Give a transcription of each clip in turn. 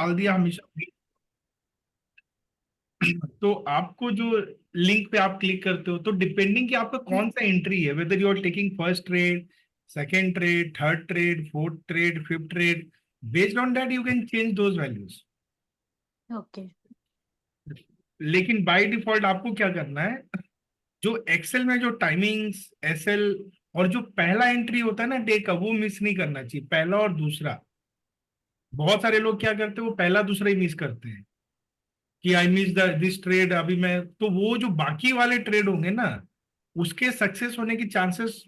डाल दिया हमेशा। तो आपको जो लिंक पे आप क्लिक करते हो, तो डिपेंडिंग कि आपका कौन सा एंट्री है, whether you are taking first trade, second trade, third trade, fourth trade, fifth trade, based on that you can change those values. Okay. लेकिन बाय डिफॉल्ट आपको क्या करना है, जो एक्सेल में जो टाइमिंग्स एसएल और जो पहला एंट्री होता है ना डे का, वो मिस नहीं करना चाहिए, पहला और दूसरा। बहुत सारे लोग क्या करते हैं, वो पहला दूसरा ही मिस करते हैं कि आई मिस दिस ट्रेड। अभी मैं तो वो जो बाकी वाले ट्रेड होंगे ना, उसके सक्सेस होने की चांसेस,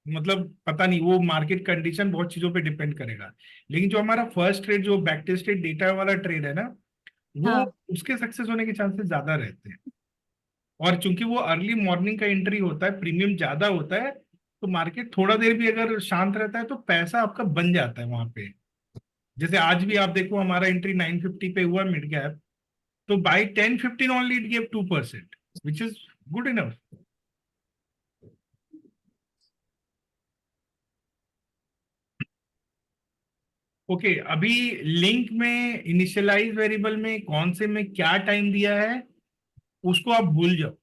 मतलब पता नहीं, वो मार्केट कंडीशन बहुत चीजों पे डिपेंड करेगा। लेकिन जो हमारा फर्स्ट ट्रेड, जो बैक टेस्टेड डेटा वाला ट्रेड है ना, वो हाँ। उसके सक्सेस होने के चांसेस ज्यादा रहते हैं। और चूंकि वो अर्ली मॉर्निंग का एंट्री होता है, प्रीमियम ज्यादा होता है, तो मार्केट थोड़ा देर भी अगर शांत रहता है तो पैसा आपका बन जाता है वहां पे। जैसे आज भी आप देखो, हमारा एंट्री 950 पे हुआ मिड कैप, तो by 10:15 only it gave 2%, which is good enough. Okay, अभी लिंक में इनिशियलाइज वेरिएबल में कौन से में क्या टाइम दिया है, उसको आप भूल जाओ।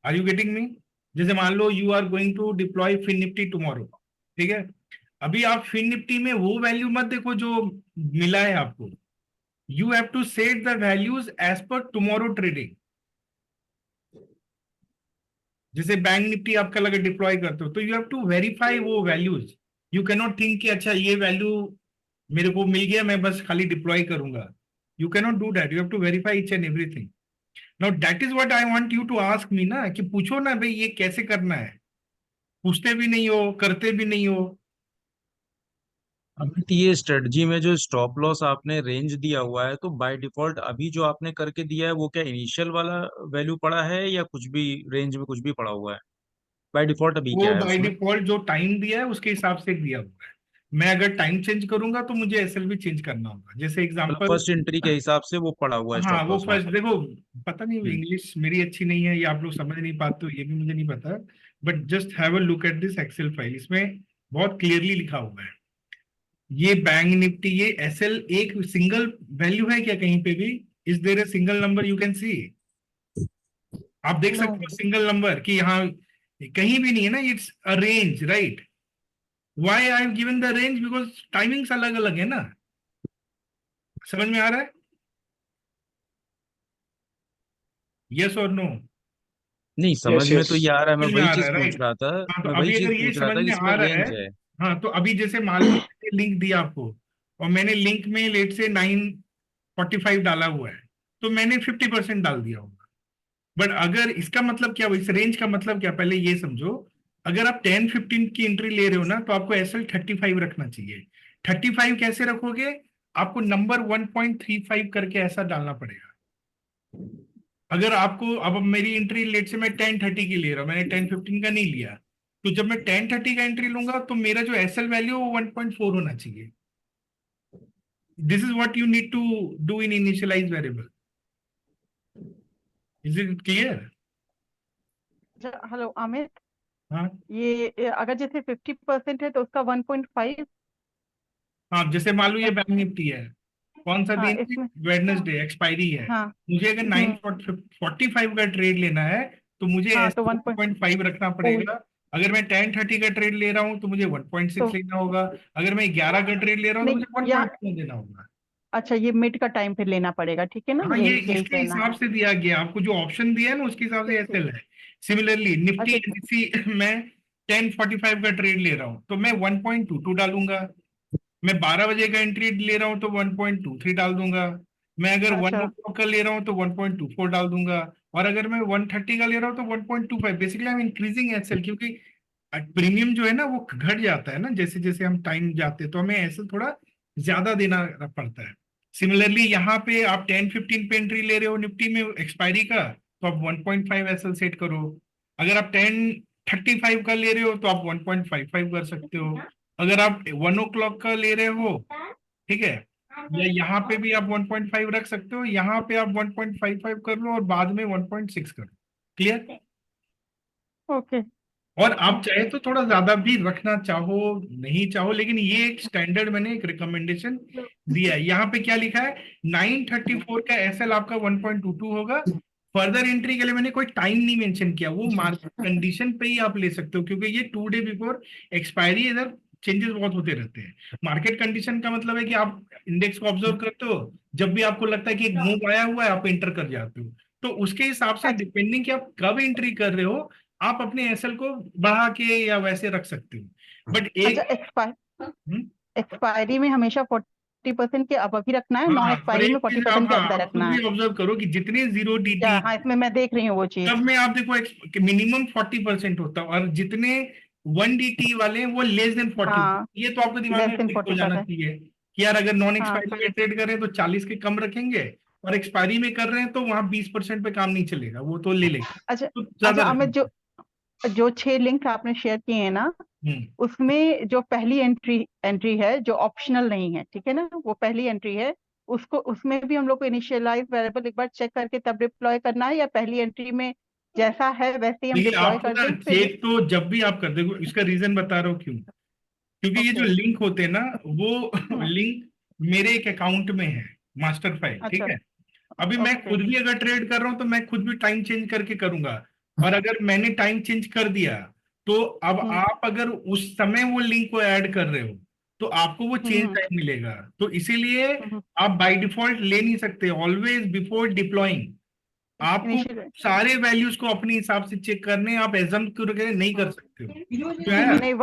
Are you getting me? जैसे मान लो you are going to deploy FinNifty tomorrow, ठीक है? अभी आप फिन निफ्टी में वो वैल्यू मत देखो जो मिला है आपको। You have to set the values as per tomorrow trading. जैसे बैंक निफ्टी आपका लगे डिप्लॉय करते हो, तो यू हैव टू वेरीफाई वो values. You can not think कि अच्छा ये वैल्यू मेरे को मिल गया, मैं बस खाली डिप्लॉय करूंगा। You can not do that, you have to verify each and everything. Now that is what I want you to ask me ना, कि पूछो ना भाई ये कैसे करना है। पूछते भी नहीं हो, करते भी नहीं हो। अब ये स्ट्रेटजी में जो स्टॉप लॉस आपने रेंज दिया हुआ है, तो बाय डिफॉल्ट अभी जो आपने करके दिया है वो क्या इनिशियल वाला वैल्यू पड़ा है या कुछ भी रेंज में कुछ भी पड़ा हुआ है? बाय डिफॉल्ट अभी वो क्या है बाय उसमें? डिफॉल्ट जो टाइम दिया है उसके हिसाब से दिया हुआ है। मैं अगर टाइम चेंज करूंगा तो मुझे एसएल भी चेंज करना होगा। जैसे मतलब एग्जांपल, फर्स्ट एंट्री के हिसाब से वो पड़ा हुआ है हाँ स्टॉप वो लॉस वहां फर्स्ट पर? देखो, पता नहीं हम्म। इंग्लिश मेरी अच्छी नहीं है या आप लोग समझ नहीं पाते हो, ये भी मुझे नहीं पता। But just have a look at this excel file, इसमें बहुत क्लियरली लिखा हुआ है। ये बैंक निफ्टी, ये एसएल एक सिंगल वैल्यू है क्या कहीं पे भी? Is there a single number you can see? आप देख नो। सकते हो सिंगल नंबर कि यहाँ कहीं भी नहीं है ना? It's a range, right? Why I have given the range? Because timings अलग अलग है ना। समझ में आ रहा है? यस और नो? नहीं, समझ यस में यस। तो ये आ रहा है, मैं समझ में वही आ रहा चीज है, पूछ राइट? रहा था। हाँ, तो मैं वही अभी चीज अगर ये पूछ रहा समझ था कि में इसमें आ रहा है, रेंज है। हाँ, तो अभी जैसे मान लो लिंक दिया आपको, और मैंने लिंक में लेट से 9:45 डाला हुआ है, तो मैंने 50% डाल दिया होगा। बट अगर इसका मतलब क्या हुआ, इस रेंज का मतलब क्या, पहले ये समझो। अगर आप 10:15 की एंट्री ले रहे हो ना, तो आपको एसएल 35 रखना चाहिए। 35 कैसे रखोगे? आपको नंबर 1.35 करके ऐसा डालना पड़ेगा। अगर आपको अब मेरी एंट्री लेट से मैं 10:30 की ले रहा हूं, मैंने 10:15 का नहीं लिया, तो जब मैं 10:30 का एंट्री लूंगा तो मेरा जो एसएल वैल्यू वो 1.4 होना चाहिए। This is what you need to do in initialise variable. Is it clear? Hello Amit, हाँ ये अगर जैसे 50% है तो उसका 1.5। हाँ, जैसे मान लो ये बैंक निफ्टी है, कौन सा हाँ दिन है? इसमें। वेडनेसडे, एक्सपायरी है। हाँ। मुझे अगर नाइन हम्म। फोर्टी फाइव का ट्रेड लेना है, तो मुझे हाँ एस तो 1.5 रखना ओ, पड़ेगा। अगर मैं 10:30 का ट्रेड ले रहा हूँ तो मुझे 1.6 तो लेना होगा। अगर मैं 11 का ट्रेड ले रहा हूँ तो नहीं मुझे वन या पॉइंट देना होगा। अच्छा, ये मिड का टाइम फिर लेना पड़ेगा, ठीक है ना, हाँ, ये यही यही इसके कहना हिसाब है। से दिया गया आपको, जो ऑप्शन दिया है ना उसके हिसाब से ठीक ठीक। एसएल है। सिमिलरली निफ्टी अच्छा। एनएससी मैं 10:45 का ट्रेड ले रहा हूँ तो मैं 1.22 डालूंगा। मैं 12 बजे का एंट्री ले रहा हूँ तो 1.23 डाल दूंगा। मैं अगर वन ओ अच्छा। क्लॉक का ले रहा हूँ तो 1.24 डाल दूंगा। और अगर मैं 1:30 का ले रहा हूँ तो 1.25। Basically I am increasing SL, क्योंकि प्रीमियम जो है ना वो घट जाता है ना जैसे जैसे हम टाइम जाते हैं, तो हमें एसएल थोड़ा ज्यादा देना पड़ता है। सिमिलरली यहाँ पे आप 10:15 पे एंट्री ले रहे हो निफ्टी में एक्सपायरी का, तो आप 1.5 एसएल सेट करो। अगर आप 10:35 का ले रहे हो तो आप 1.55 कर सकते हो। अगर आप 1 ओ क्लॉक का ले रहे हो, ठीक है, या यहाँ पे भी आप 1.5 रख सकते हो, यहाँ पे आप 1.55 कर लो और बाद में 1.6 कर लो। क्लियर? ओके। और आप चाहे तो थोड़ा ज्यादा भी रखना चाहो, नहीं चाहो, लेकिन ये एक स्टैंडर्ड मैंने एक रिकमेंडेशन दिया है। यहाँ पे क्या लिखा है, 934 का एसएल आपका 1.22 होगा। फर्दर एंट्री के लिए मैंने कोई टाइम नहीं मेंशन किया, वो मार्केट कंडीशन पे ही आप ले सकते हो, क्योंकि ये 2 डे बिफोर एक्सपायरी इधर चेंजेस बहुत होते रहते हैं। मार्केट कंडीशन का मतलब है कि आप इंडेक्स को ऑब्जर्व करते हो, जब भी आपको लगता है कि एक मूव आया हुआ है आप एंटर कर जाते हो। तो उसके हिसाब से डिपेंडिंग कि आप कब एंट्री कर रहे हो, आप अपने एसएल को बढ़ा के या वैसे रख सकते हो। बट अच्छा, एक हम्म, एक्सपायरी में हमेशा 40% के अब ही रखना है, हाँ नॉन हाँ, और एक्सपायरी में एक चीज 40% आप, के हाँ, अंदर आप खुद रखना है। भी ऑब्जर्व करो कि जितने जीरो या डीटी, हाँ, इसमें मैं देख रही हूँ वो चीज। तब में आप देखो मिनिमम 40% होता है, और जितने 1 DT वाले हैं वो लेस देन 40। हाँ, ये तो आपके दिमाग लेस में देन फिक्स हो जाना 45। चाहिए कि यार अगर नॉन हाँ, एक्सपायरी में ट्रेड कर रहे हैं तो 40 के कम रखेंगे, और एक्सपायरी में कर रहे हैं तो वहां 20% पे काम नहीं चलेगा, वो तो ले लेगा, अच्छा। तो ज्यादा अच्छा अमित, रखेंगे। जो 6 लिंक आपने शेयर किए हैं ना, हम्म उसमें जो पहली एंट्री है जो ऑप्शनल नहीं है, ठीक है ना, वो पहली एंट्री है, उसको उसमें भी हम लोग को इनिशियलाइज वेरिएबल एक बार चेक करके तब डिप्लॉय करना है, या पहली एंट्री में जैसा है वैसे ही हम देखिए डिप्लॉय आपको कर ना दें फिर चेक तो जब भी आप कर देखो, इसका रीजन बता रहा हूँ क्यों। क्योंकि ये जो ओके। लिंक होते हैं ना, वो हम्म। लिंक मेरे एक अकाउंट में है, मास्टर फाइल, ठीक अच्छा। है। अभी मैं ओके। खुद भी अगर ट्रेड कर रहा हूं तो मैं खुद भी टाइम चेंज करके करूंगा, और अगर मैंने टाइम चेंज कर दिया तो अब हम्म। आप अगर उस समय वो लिंक को ऐड कर रहे हो तो आपको वो चेंज हम्म। टाइम मिलेगा। तो इसीलिए हम्म। आप बाय डिफॉल्ट ले नहीं सकते, ऑलवेज बिफोर डिप्लॉइंग आपको इनिशियल। सारे वैल्यूज को अपने हिसाब से चेक करने, आप एजम्प करके नहीं कर सकते हो। क्या है, नहीं,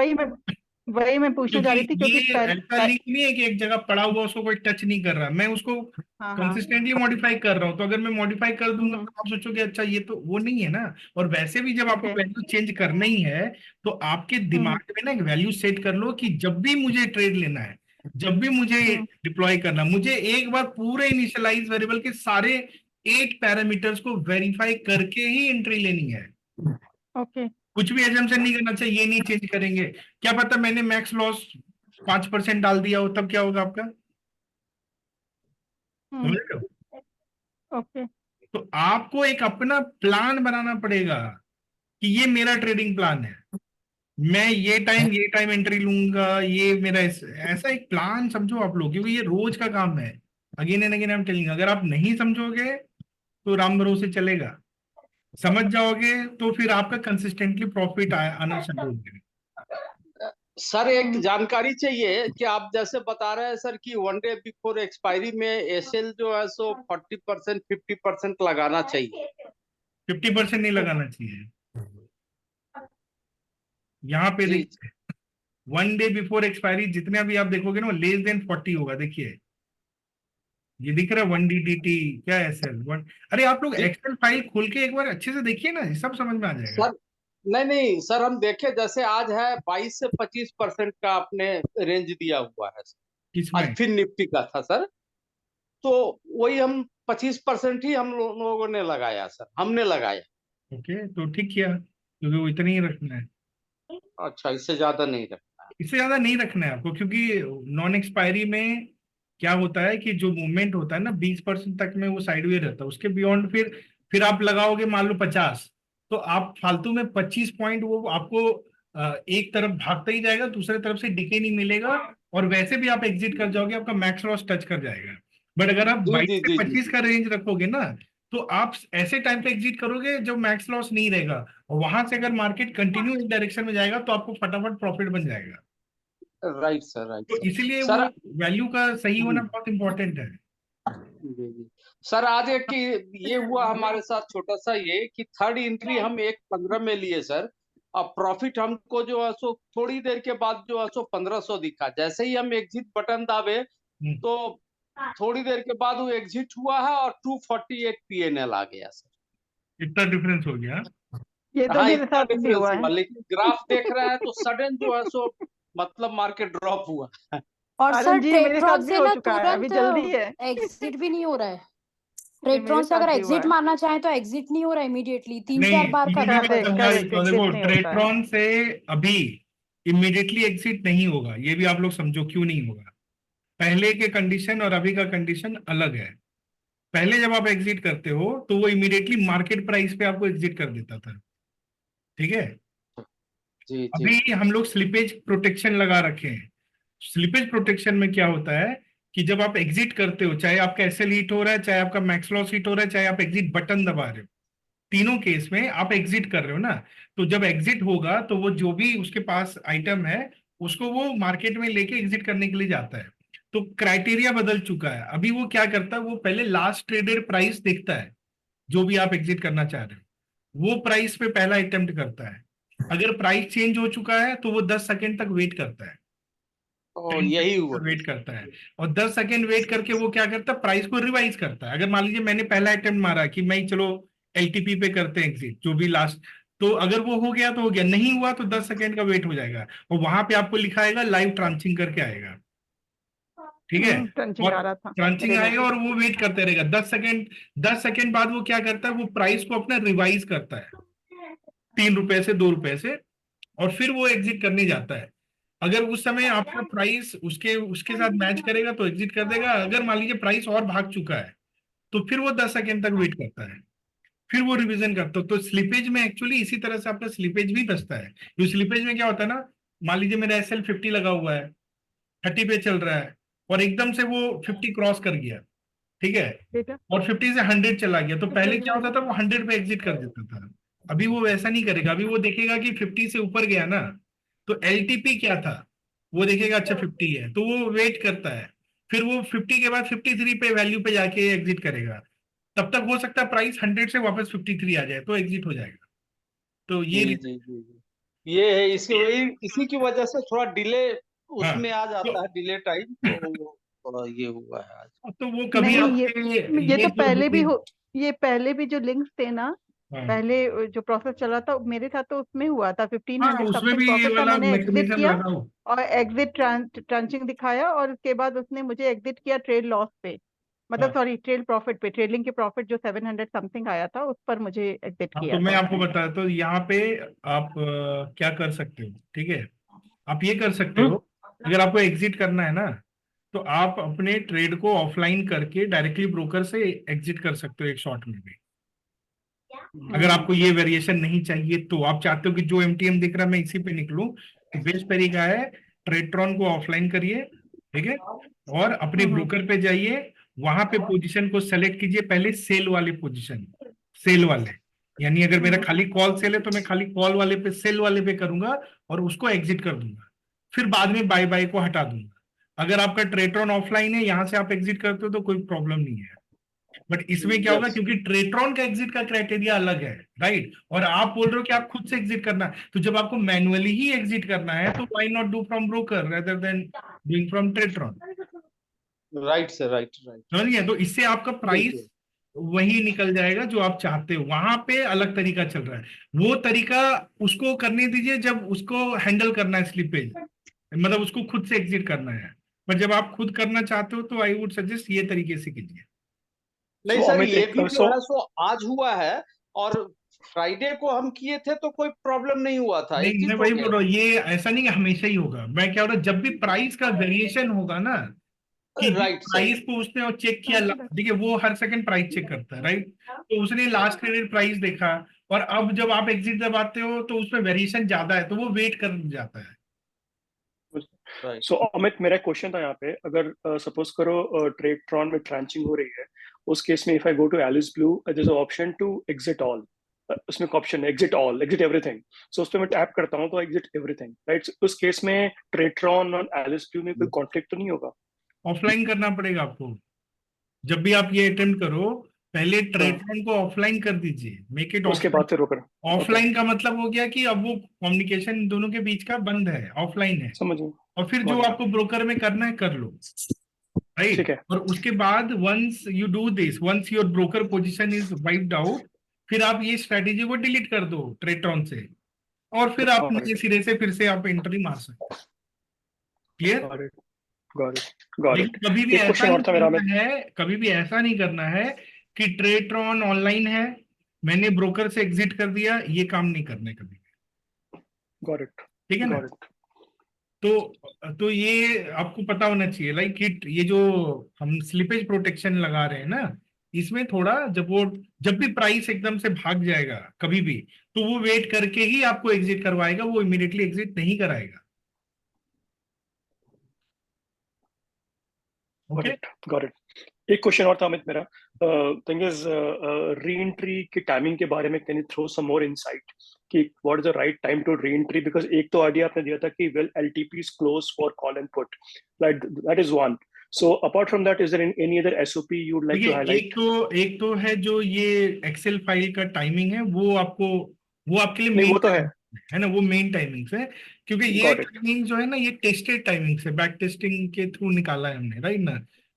वही मैं पूछने जा क्योंकि रही थी, क्योंकि ये ऐसा लिंक नहीं है कि एक जगह पड़ा हुआ उसको कोई टच नहीं कर रहा, मैं उसको हाँ हाँ। कंसिस्टेंटली मॉडिफाई कर रहा हूँ। तो अगर मैं मॉडिफाई कर दूंगा हम्म। तो आप सोचोगे अच्छा ये तो वो नहीं है ना। और वैसे भी जब आपको ओके। वैल्यू चेंज करना ही है तो आपके हम्म। दिमाग में ना एक वैल्यू सेट कर लो कि जब भी मुझे ट्रेड लेना है, जब भी मुझे हम्म। डिप्लॉय करना, मुझे एक बार पूरे इनिशियलाइज वेरिएबल के सारे 8 पैरामीटर्स को वेरीफाई करके ही एंट्री लेनी है। ओके। कुछ भी एजम्पशन नहीं करना चाहिए, ये नहीं चेंज करेंगे। क्या पता मैंने मैक्स लॉस 5% डाल दिया हो, तब क्या होगा आपका, समझ हम्म। रहे हो। ओके। तो आपको एक अपना प्लान बनाना पड़ेगा कि ये मेरा ट्रेडिंग प्लान है, मैं ये टाइम एंट्री लूंगा, ये मेरा ऐसा एक प्लान समझो आप लोग, क्योंकि ये रोज का काम है। Again and again I am telling, अगर आप नहीं समझोगे तो राम भरोसे चलेगा, समझ जाओगे तो फिर आपका कंसिस्टेंटली प्रॉफिट आना चालू हो जाएगा। सर एक हम्म। जानकारी चाहिए कि आप जैसे बता रहे हैं सर कि 1 डे बिफोर एक्सपायरी में एसएल जो है सो 40% 50% लगाना चाहिए। 50% नहीं लगाना चाहिए, यहाँ पे जी देखिए 1 डे बिफोर एक्सपायरी जितने अभी आप देखोगे ना लेस देन 40 होगा, देखिए ये दिख रहा है 1 DTT, क्या है एसएल वन। अरे आप लोग जी एक्सेल फाइल खोल के एक बार अच्छे से देखिए ना, ये सब समझ में आ जाएगा। सर। नहीं नहीं सर, हम देखे जैसे आज है 22 से 25% का आपने रेंज दिया हुआ है सर। आज किसमें, फिर निफ्टी का था सर, तो वही हम 25% ही हम लोगों ने लगाया सर, हमने लगाया। ओके तो ठीक किया, क्योंकि वो इतना ही रखना है, अच्छा, इससे ज्यादा नहीं रखा। इससे ज्यादा नहीं रखना है आपको, क्योंकि नॉन एक्सपायरी में क्या होता है कि जो मूवमेंट होता है ना 20% तक में वो साइडवे रहता है, उसके बियॉन्ड फिर आप लगाओगे मान लो 50, तो आप फालतू में 25 पॉइंट वो आपको एक तरफ भागता ही जाएगा, दूसरे तरफ से डिके नहीं मिलेगा, और वैसे भी आप एग्जिट कर जाओगे, आपका मैक्स लॉस टच कर जाएगा। बट अगर आप जी 22 जी से जी जी 25 जी। का रेंज रखोगे ना, तो आप ऐसे टाइम पे एग्जिट करोगे जब मैक्स लॉस नहीं रहेगा, और वहां से अगर मार्केट कंटिन्यू इस डायरेक्शन में जाएगा तो आपको फटाफट प्रॉफिट बन जाएगा। राइट सर, राइट तो सर। इसलिए वो सर वैल्यू का सही होना जी बहुत इंपॉर्टेंट है। जी जी। सर आज एक कि ये हुआ हमारे साथ छोटा सा ये कि थर्ड एंट्री हम 1:15 में लिए सर। अब प्रॉफिट हमको जो है सो थोड़ी देर के बाद जो है सो 1500 दिखा, जैसे ही हम एग्जिट बटन दाबे हम्म, तो थोड़ी देर के बाद वो एग्जिट हुआ है और 248 पीएनएल आ गया सर। इतना डिफरेंस हो गया। ये तो हाँ मेरे इतना साथ भी डिफरेंस हुआ है। हुआ, लेकिन ग्राफ देख रहे हैं तो सडन जो है सो मतलब मार्केट ड्रॉप हुआ। और सर आनंद जी, मेरे साथ ट्रेड्रॉन भी से हो ना चुका है, अभी तुरंत जल्दी है। एग्जिट भी नहीं हो रहा है। ये ट्रेड्रॉन मेरे से साथ अगर भी हुआ एग्जिट है। मारना चाहे तो एग्जिट नहीं हो रहा है इमीडिएटली, 3-4 बार नहीं करना इमीडिएट पड़ रहा करेक्ट है। होगा, करेक्ट, देखो एग्जिट नहीं होता है। ट्रेट्रॉन से अभी इमीडिएटली एग्जिट नहीं होगा, ये भी आप लोग समझो क्यों नहीं होगा। पहले के कंडीशन और अभी का कंडीशन अलग है। पहले जब आप एग्जिट करते हो तो वो इमीडिएटली मार्केट प्राइस पे आपको एग्जिट कर देता था, ठीक है। जी जी अभी हम लोग स्लिपेज प्रोटेक्शन लगा रखे हैं। स्लिपेज प्रोटेक्शन में क्या होता है कि जब आप एग्जिट करते हो, चाहे आपका एसएल हिट हो रहा है, चाहे आपका मैक्स लॉस हिट हो रहा है, चाहे आप एग्जिट बटन दबा रहे हो, तीनों केस में आप एग्जिट कर रहे हो ना, तो जब एग्जिट होगा तो वो जो भी उसके पास आइटम है उसको वो मार्केट में लेके एग्जिट करने के लिए जाता है। तो क्राइटेरिया बदल चुका है। अभी वो क्या करता है, वो पहले लास्ट ट्रेडेड प्राइस देखता है, जो भी आप एग्जिट करना चाह रहे हो वो प्राइस पे पहला अटेम्प्ट करता है। अगर प्राइस चेंज हो चुका है तो वो 10 सेकेंड तक वेट करता है, तो यही हुआ। वेट करता है। और 10 सेकेंड वेट करके वो क्या करता है, प्राइस को रिवाइज करता है। अगर मान लीजिए मैंने पहला अटेम्प्ट मारा कि मैं चलो एलटीपी पे करते हैं एग्जिट, जो भी लास्ट, तो अगर वो हो गया तो हो गया, नहीं हुआ तो 10 सेकेंड का वेट हो जाएगा, और वहां पे आपको लिखा आएगा लाइव ट्रांचिंग करके आएगा, ठीक है। ट्रंचिंग और आ रहा था ट्रांचिंग मेरे में आएगा भी। और वो वेट करते रहेगा 10 सेकेंड। 10 सेकेंड बाद वो क्या करता है, वो प्राइस को अपना रिवाइज करता है 3 रुपए से 2 रुपए से, और फिर वो एग्जिट करने जाता है। अगर उस समय आपका प्राइस उसके उसके साथ मैच करेगा तो एग्जिट कर देगा। अगर मान लीजिए प्राइस और भाग चुका है तो फिर वो 10 सेकेंड तक वेट करता है, फिर वो रिवीजन करता है। तो स्लिपेज में एक्चुअली इसी तरह से आपका स्लिपेज भी बचता है। तो स्लिपेज में क्या होता है ना, मान लीजिए मेरा एसएल 50 लगा हुआ है, 30 पे चल रहा है, और एकदम से वो 50 क्रॉस कर गया, ठीक है, ठीक है। और 50 से 100 चला गया, तो पहले क्या होता था, वो 100 पे एग्जिट कर देता था। अभी वो वैसा नहीं करेगा। अभी वो देखेगा कि 50 से ऊपर गया ना, तो एलटीपी क्या था वो देखेगा, अच्छा 50 है, तो वो वेट करता है। फिर वो 50 के बाद 53 पे वैल्यू पे जाके एग्जिट करेगा। तब तक हो सकता है प्राइस 100 से वापस 53 आ जाए, तो एग्जिट हो जाएगा। तो ये जी जी जी जी। ये है, इसकी वही, इसी की वजह से थोड़ा डिले हाँ, उसमें आ जाता तो है, डिले टाइम, तो वो थोड़ा ये हुआ है आज। तो वो कभी नहीं, आपके ये ये तो जो पहले भी हो, ये पहले भी जो लिंक्स थे ना, हाँ पहले जो प्रोसेस चला था मेरे साथ, तो उसमें हुआ था हाँ, 1500 उसमें समथिंग भी ये प्रॉफिट था, वाला मैंने एग्जिट मैकेनिज्म किया लगा हो। और एग्जिट ट्रांचिंग दिखाया, और उसके बाद उसने मुझे एग्जिट किया ट्रेड लॉस पे, मतलब हाँ सॉरी ट्रेड प्रॉफिट पे, ट्रेडिंग के प्रॉफिट जो 700 समथिंग आया था उस पर मुझे एग्जिट हाँ, तो किया मैं था आपको उसने। बताया, तो यहाँ पे आप क्या कर सकते हो, ठीक है, आप ये कर सकते हो। अगर आपको एग्जिट करना है ना, तो आप अपने ट्रेड को ऑफलाइन करके डायरेक्टली ब्रोकर से एग्जिट कर सकते हो एक शॉट में भी। अगर आपको ये वेरिएशन नहीं चाहिए, तो आप चाहते हो कि जो एमटीएम दिख रहा है मैं इसी पे निकलूं, तो बेस्ट तरीका है ट्रेडट्रॉन को ऑफलाइन करिए, ठीक है, और अपने ब्रोकर पे जाइए, वहां पे पोजीशन को सेलेक्ट कीजिए, पहले सेल वाले पोजीशन, सेल वाले, यानी अगर मेरा खाली कॉल सेल है तो मैं खाली कॉल वाले पे, सेल वाले पे करूंगा और उसको एग्जिट कर दूंगा, फिर बाद में बाय बाय को हटा दूंगा। अगर आपका ट्रेडट्रॉन ऑफलाइन है, यहां से आप एग्जिट करते हो तो कोई प्रॉब्लम नहीं है। बट इसमें क्या होगा, यस, क्योंकि ट्रेट्रॉन का एग्जिट का क्राइटेरिया अलग है, राइट, और आप बोल रहे हो कि आप खुद से एग्जिट करना है, तो जब आपको मैनुअली ही एग्जिट करना है तो why not do from broker rather than doing from Tradetron. Right sir, right right. समझिए, तो इससे आपका प्राइस बिल्कुल। वही निकल जाएगा जो आप चाहते हो। वहां पे अलग तरीका चल रहा है, वो तरीका उसको करने दीजिए जब उसको हैंडल करना है स्लिपेज, मतलब उसको खुद से एग्जिट करना है। पर जब आप खुद करना चाहते हो तो आई वुड सजेस्ट ये तरीके से कीजिए। नहीं सो सर, अमित ये एक भी जो है सो आज हुआ है, और फ्राइडे को हम किए थे तो कोई प्रॉब्लम नहीं हुआ था, नहीं, मैं एग्जिट हो वही गया बोल रहा हूँ, ये ऐसा नहीं कि हमेशा ही होगा। मैं क्या हो रहा, जब भी प्राइस का वेरिएशन होगा ना, कि था। जिस राइट सर। प्राइस को उसने और चेक किया, देखिए वो हर सेकंड प्राइस चेक करता है, राइट, तो उसने लास्ट क्रेडिट प्राइस देखा, और अब जब आप एग्जिट दबाते हो तो उसमें वेरिएशन ज्यादा है, तो वो वेट कर जाता है। राइट। सो अमित मेरा क्वेश्चन था यहाँ पे, अगर सपोज करो ट्रेडट्रॉन में ट्रांचिंग हो रही है, उस केस में if I go to Alice Blue there is option to exit all, उसमें ऑप्शन है exit all, exit everything. So उस पर मैं टैप करता हूँ तो एग्जिट एवरीथिंग, राइट। उस केस में ट्रेडट्रॉन और एलिस ब्लू में कोई कॉन्फ्लिक्ट तो नहीं होगा? ऑफलाइन करना पड़ेगा आपको। जब भी आप ये अटेम्प्ट करो, पहले हाँ, ट्रेड को ऑफलाइन कर दीजिए, मेक इट उसके ऑफलाइन। बाद फिर रोकर। ओके, ऑफलाइन का मतलब हो गया कि अब वो कम्युनिकेशन दोनों के बीच का बंद है, ऑफलाइन है, समझ गया। और फिर जो गॉट इट। आपको ब्रोकर में करना है कर लो, ठीक राइट। है। और उसके बाद once you do this, once your broker position is wiped out, फिर आप ये स्ट्रेटेजी को डिलीट कर दो ट्रेट्रॉन से, और फिर आप गॉट नए इट, सिरे से फिर से आप एंट्री मार सकते। Clear. Got it, got it, got it. लेकिन कभी भी एक ऐसा क्वेश्चन और नहीं था मेरा करना अमित। है, कभी भी ऐसा नहीं करना है कि ट्रेट्रॉन ऑनलाइन है, मैंने ब्रोकर से एग्जिट कर दिया, ये काम नहीं करना है कभी भी, गॉट इट, ठीक है ना। Got it. तो ये आपको पता होना चाहिए, लाइक कि ये जो हम स्लिपेज प्रोटेक्शन लगा रहे हैं ना, इसमें थोड़ा जब भी प्राइस एकदम से भाग जाएगा कभी भी, तो वो वेट करके ही आपको एग्जिट करवाएगा, वो इमीडिएटली एग्जिट नहीं कराएगा। Got okay. it, got it. एक क्वेश्चन और था अमित मेरा, थिंग इज री एंट्री की टाइमिंग के बारे में can you throw some more insight कि what is the right time to reentry, because एक तो आइडिया आपने दिया था कि well LTP is close for call and put, like that is one. So apart from that, is there any other SOP you would like to देखिए, highlight? एक तो है जो ये एक्सेल फाइल का टाइमिंग है, वो आपके लिए नहीं, मेन वो तो है। है ना, वो मेन टाइमिंग्स है। क्योंकि ये गॉट इट। टाइमिंग जो है ना, ये टेस्टेड टाइमिंग्स है, बैक टेस्टिंग के थ्रू निकाला है हमने, राइट ना।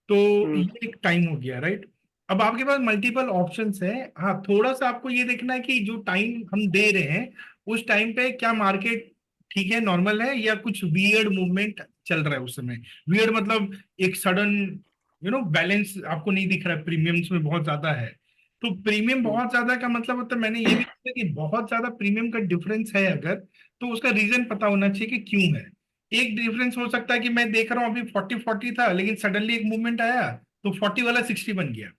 तो ये एक टाइम हो गया, राइट। अब आपके पास मल्टीपल ऑप्शंस है। हाँ, थोड़ा सा आपको ये देखना है कि जो टाइम हम दे रहे हैं उस टाइम पे क्या मार्केट ठीक है, नॉर्मल है, या कुछ वियर्ड मूवमेंट चल रहा है उस समय। वियर्ड मतलब एक सडन बैलेंस आपको नहीं दिख रहा है, प्रीमियम्स में बहुत ज्यादा है। तो प्रीमियम बहुत ज्यादा का मतलब होता है, मैंने ये भी देखा कि बहुत ज्यादा प्रीमियम का डिफरेंस है अगर, तो उसका रीजन पता होना चाहिए कि क्यों है। एक डिफरेंस हो सकता है कि मैं देख रहा हूँ अभी 40-40 था, लेकिन सडनली एक मूवमेंट आया तो 40 वाला 60 बन गया,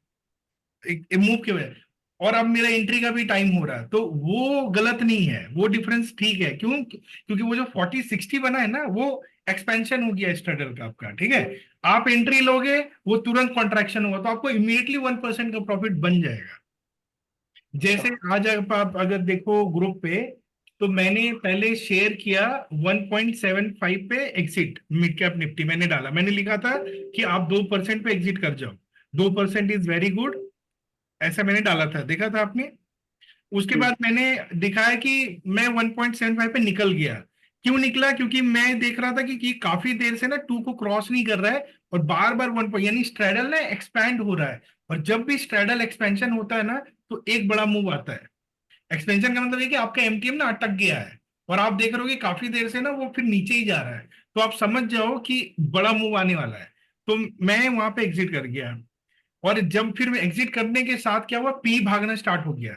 एक मूव की वजह, और अब मेरा एंट्री का भी टाइम हो रहा है, तो वो गलत नहीं है, वो डिफरेंस ठीक है। क्यों? क्योंकि वो जो 40-60 बना है ना, वो एक्सपेंशन हो गया स्ट्रगल का आपका, ठीक है। आप एंट्री लोगे, वो तुरंत कॉन्ट्रैक्शन होगा, तो आपको इमीडिएटली 1% का प्रॉफिट बन जाएगा। जैसे आज आप अगर देखो ग्रुप पे, तो मैंने पहले शेयर किया 1.75 पे एग्जिट मिड कैप निफ्टी मैंने डाला, मैंने लिखा था कि आप 2% पे एग्जिट कर जाओ, 2% इज वेरी गुड, ऐसा मैंने डाला था, देखा था आपने। उसके बाद मैंने दिखाया कि मैं 1.75 पे निकल गया। क्यों निकला? क्योंकि मैं देख रहा था कि काफी देर से ना 2 को क्रॉस नहीं कर रहा है, और बार बार 1 यानी स्ट्रेडल ना एक्सपैंड हो रहा है। और जब भी स्ट्रेडल एक्सपेंशन होता है ना, तो एक बड़ा मूव आता है। एक्सपेंशन का मतलब है कि आपका एमटीएम ना अटक गया है, और आप देख रहे हो कि काफी देर से ना वो फिर नीचे ही जा रहा है, तो आप समझ जाओ कि बड़ा मूव आने वाला है। तो मैं वहां पे एग्जिट कर गया, और जब फिर एग्जिट करने के साथ क्या हुआ, पी भागना स्टार्ट हो गया।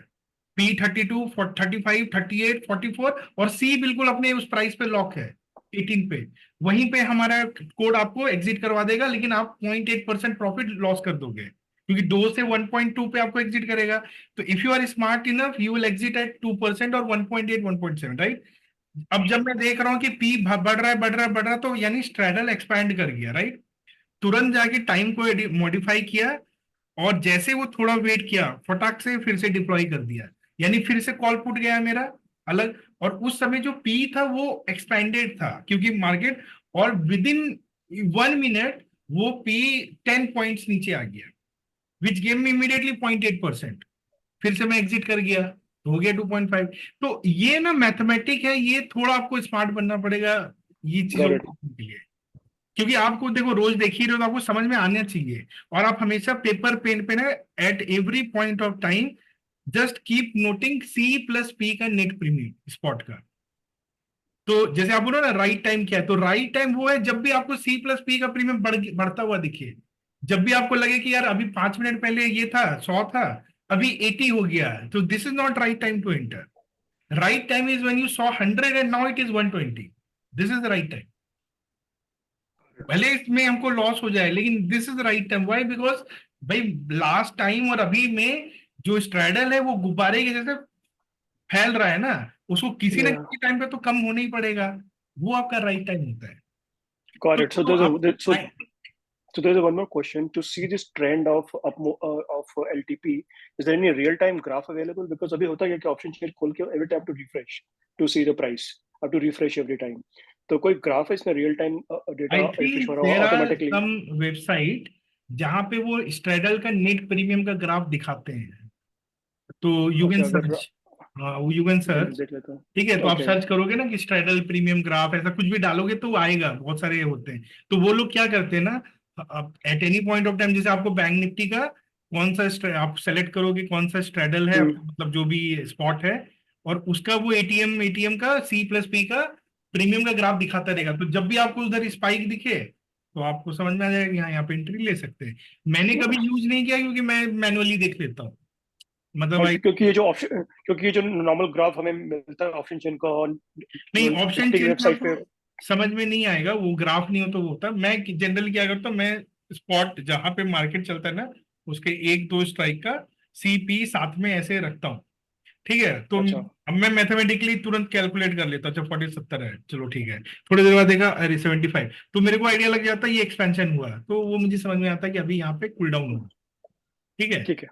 पी 32, 35, 38, 44, और सी बिल्कुल अपने उस प्राइस पे लॉक है 18 पे। वहीं पे हमारा कोड आपको एग्जिट करवा देगा, लेकिन आप 0.8% प्रॉफिट लॉस कर दोगे, क्योंकि 2 से 1.2 पे आपको एग्जिट करेगा। तो if you are smart enough, you will exit at 2% और 1.8, 1.7, राइट। अब जब मैं देख रहा हूँ कि पी बढ़ रहा है, बढ़ रहा है, बढ़ रहा है, तो यानी स्ट्रैडल एक्सपैंड कर गया, राइट। तुरंत जाके टाइम को मॉडिफाई किया, और जैसे वो थोड़ा वेट किया, फटाक से फिर से डिप्लॉय कर दिया, यानी फिर से कॉल पुट गया मेरा अलग। और उस समय जो पी था वो एक्सपेंडेड था, क्योंकि मार्केट, और विद इन 1 मिनट वो पी 10 पॉइंट्स नीचे आ गया, विच गेम में इमीडिएटली 0.8%। फिर से मैं एग्जिट कर गया, तो हो गया 2.5। तो ये ना मैथमेटिक है, ये थोड़ा आपको स्मार्ट बनना पड़ेगा ये चीजों गॉट इट। को करने के लिए। क्योंकि आपको देखो रोज देख ही रहे हो, तो आपको समझ में आना चाहिए। और आप हमेशा पेपर पेन पे ना, at every point of time just keep noting C plus P का नेट प्रीमियम स्पॉट का। तो जैसे आप बोलो ना राइट टाइम क्या है, तो राइट टाइम वो है जब भी आपको सी प्लस पी का प्रीमियम बढ़ता हुआ दिखे। जब भी आपको लगे कि यार अभी 5 मिनट पहले ये था 100 था, अभी 80 हो गया, तो this is not right time to enter. Right time is when you saw 100 and now it is 120, this is the right time. भले इसमें हमको लॉस हो जाए, लेकिन this is right time. Why? Because भाई लास्ट टाइम और अभी में जो स्ट्रैडल है वो गुब्बारे के जैसे फैल रहा है ना, उसको किसी न किसी टाइम पे तो कम होना ही पड़ेगा। वो आपका राइट टाइम होता है। Got तो it. So तो आप so there's one more question. To see this trend of LTP, is there any real-time graph available? Because अभी होता है कि option chain खोल के every time to refresh to see the price. Have to refresh every time. तो कोई graph है इसमें real time data I refresh हो थिंक रहा देयर हो आर ऑटोमेटिकली? सम वेबसाइट जहां पे वो स्ट्रैडल का नेट प्रीमियम का ग्राफ दिखाते हैं, तो यू कैन ओके, अगर सर्च। हाँ, यू कैन सर्च। देख लेता हूँ। ठीक है, तो आप ओके। सर्च करोगे ना कि स्ट्रैडल प्रीमियम ग्राफ, ऐसा कुछ भी डालोगे तो आएगा, बहुत सारे होते हैं। तो वो लोग क्या करते हैं ना, at any point of time, जैसे आपको बैंक निफ्टी का कौन सा आप सेलेक्ट करोगे, कौन सा स्ट्रैडल है, मतलब जो भी स्पॉट है, और उसका वो एटीएम का सी प्लस पी का प्रीमियम का ग्राफ दिखाता रहेगा। तो जब भी आपको उधर स्पाइक दिखे, तो आपको समझ में आ जाएगा कि हाँ, यहाँ पे एंट्री ले सकते हैं। मैंने कभी यूज नहीं किया, क्योंकि मैं मैनुअली देख लेता हूँ, मतलब भाई। क्योंकि ये जो नॉर्मल ग्राफ हमें मिलता है ऑप्शन चेन का और नहीं, जो ऑप्शन निफ्टी की चेन का वेबसाइट पे। तो समझ में नहीं आएगा, वो ग्राफ नहीं हो तो वो होता। मैं जनरली क्या करता हूँ, मैं स्पॉट जहां पे मार्केट चलता है ना, उसके 1-2 स्ट्राइक का CP साथ में ऐसे रखता हूँ, ठीक है। तो अच्छा। अब मैं मैथमेटिकली तुरंत कैलकुलेट कर लेता हूँ, अच्छा 40-70 है, चलो ठीक है। थोड़ी देर बाद देखा अरे 75, तो मेरे को आइडिया लग जाता है ये एक्सपेंशन हुआ, तो वो मुझे समझ में आता है कि अभी यहाँ पे कूल डाउन होगा, ठीक है। ठीक है।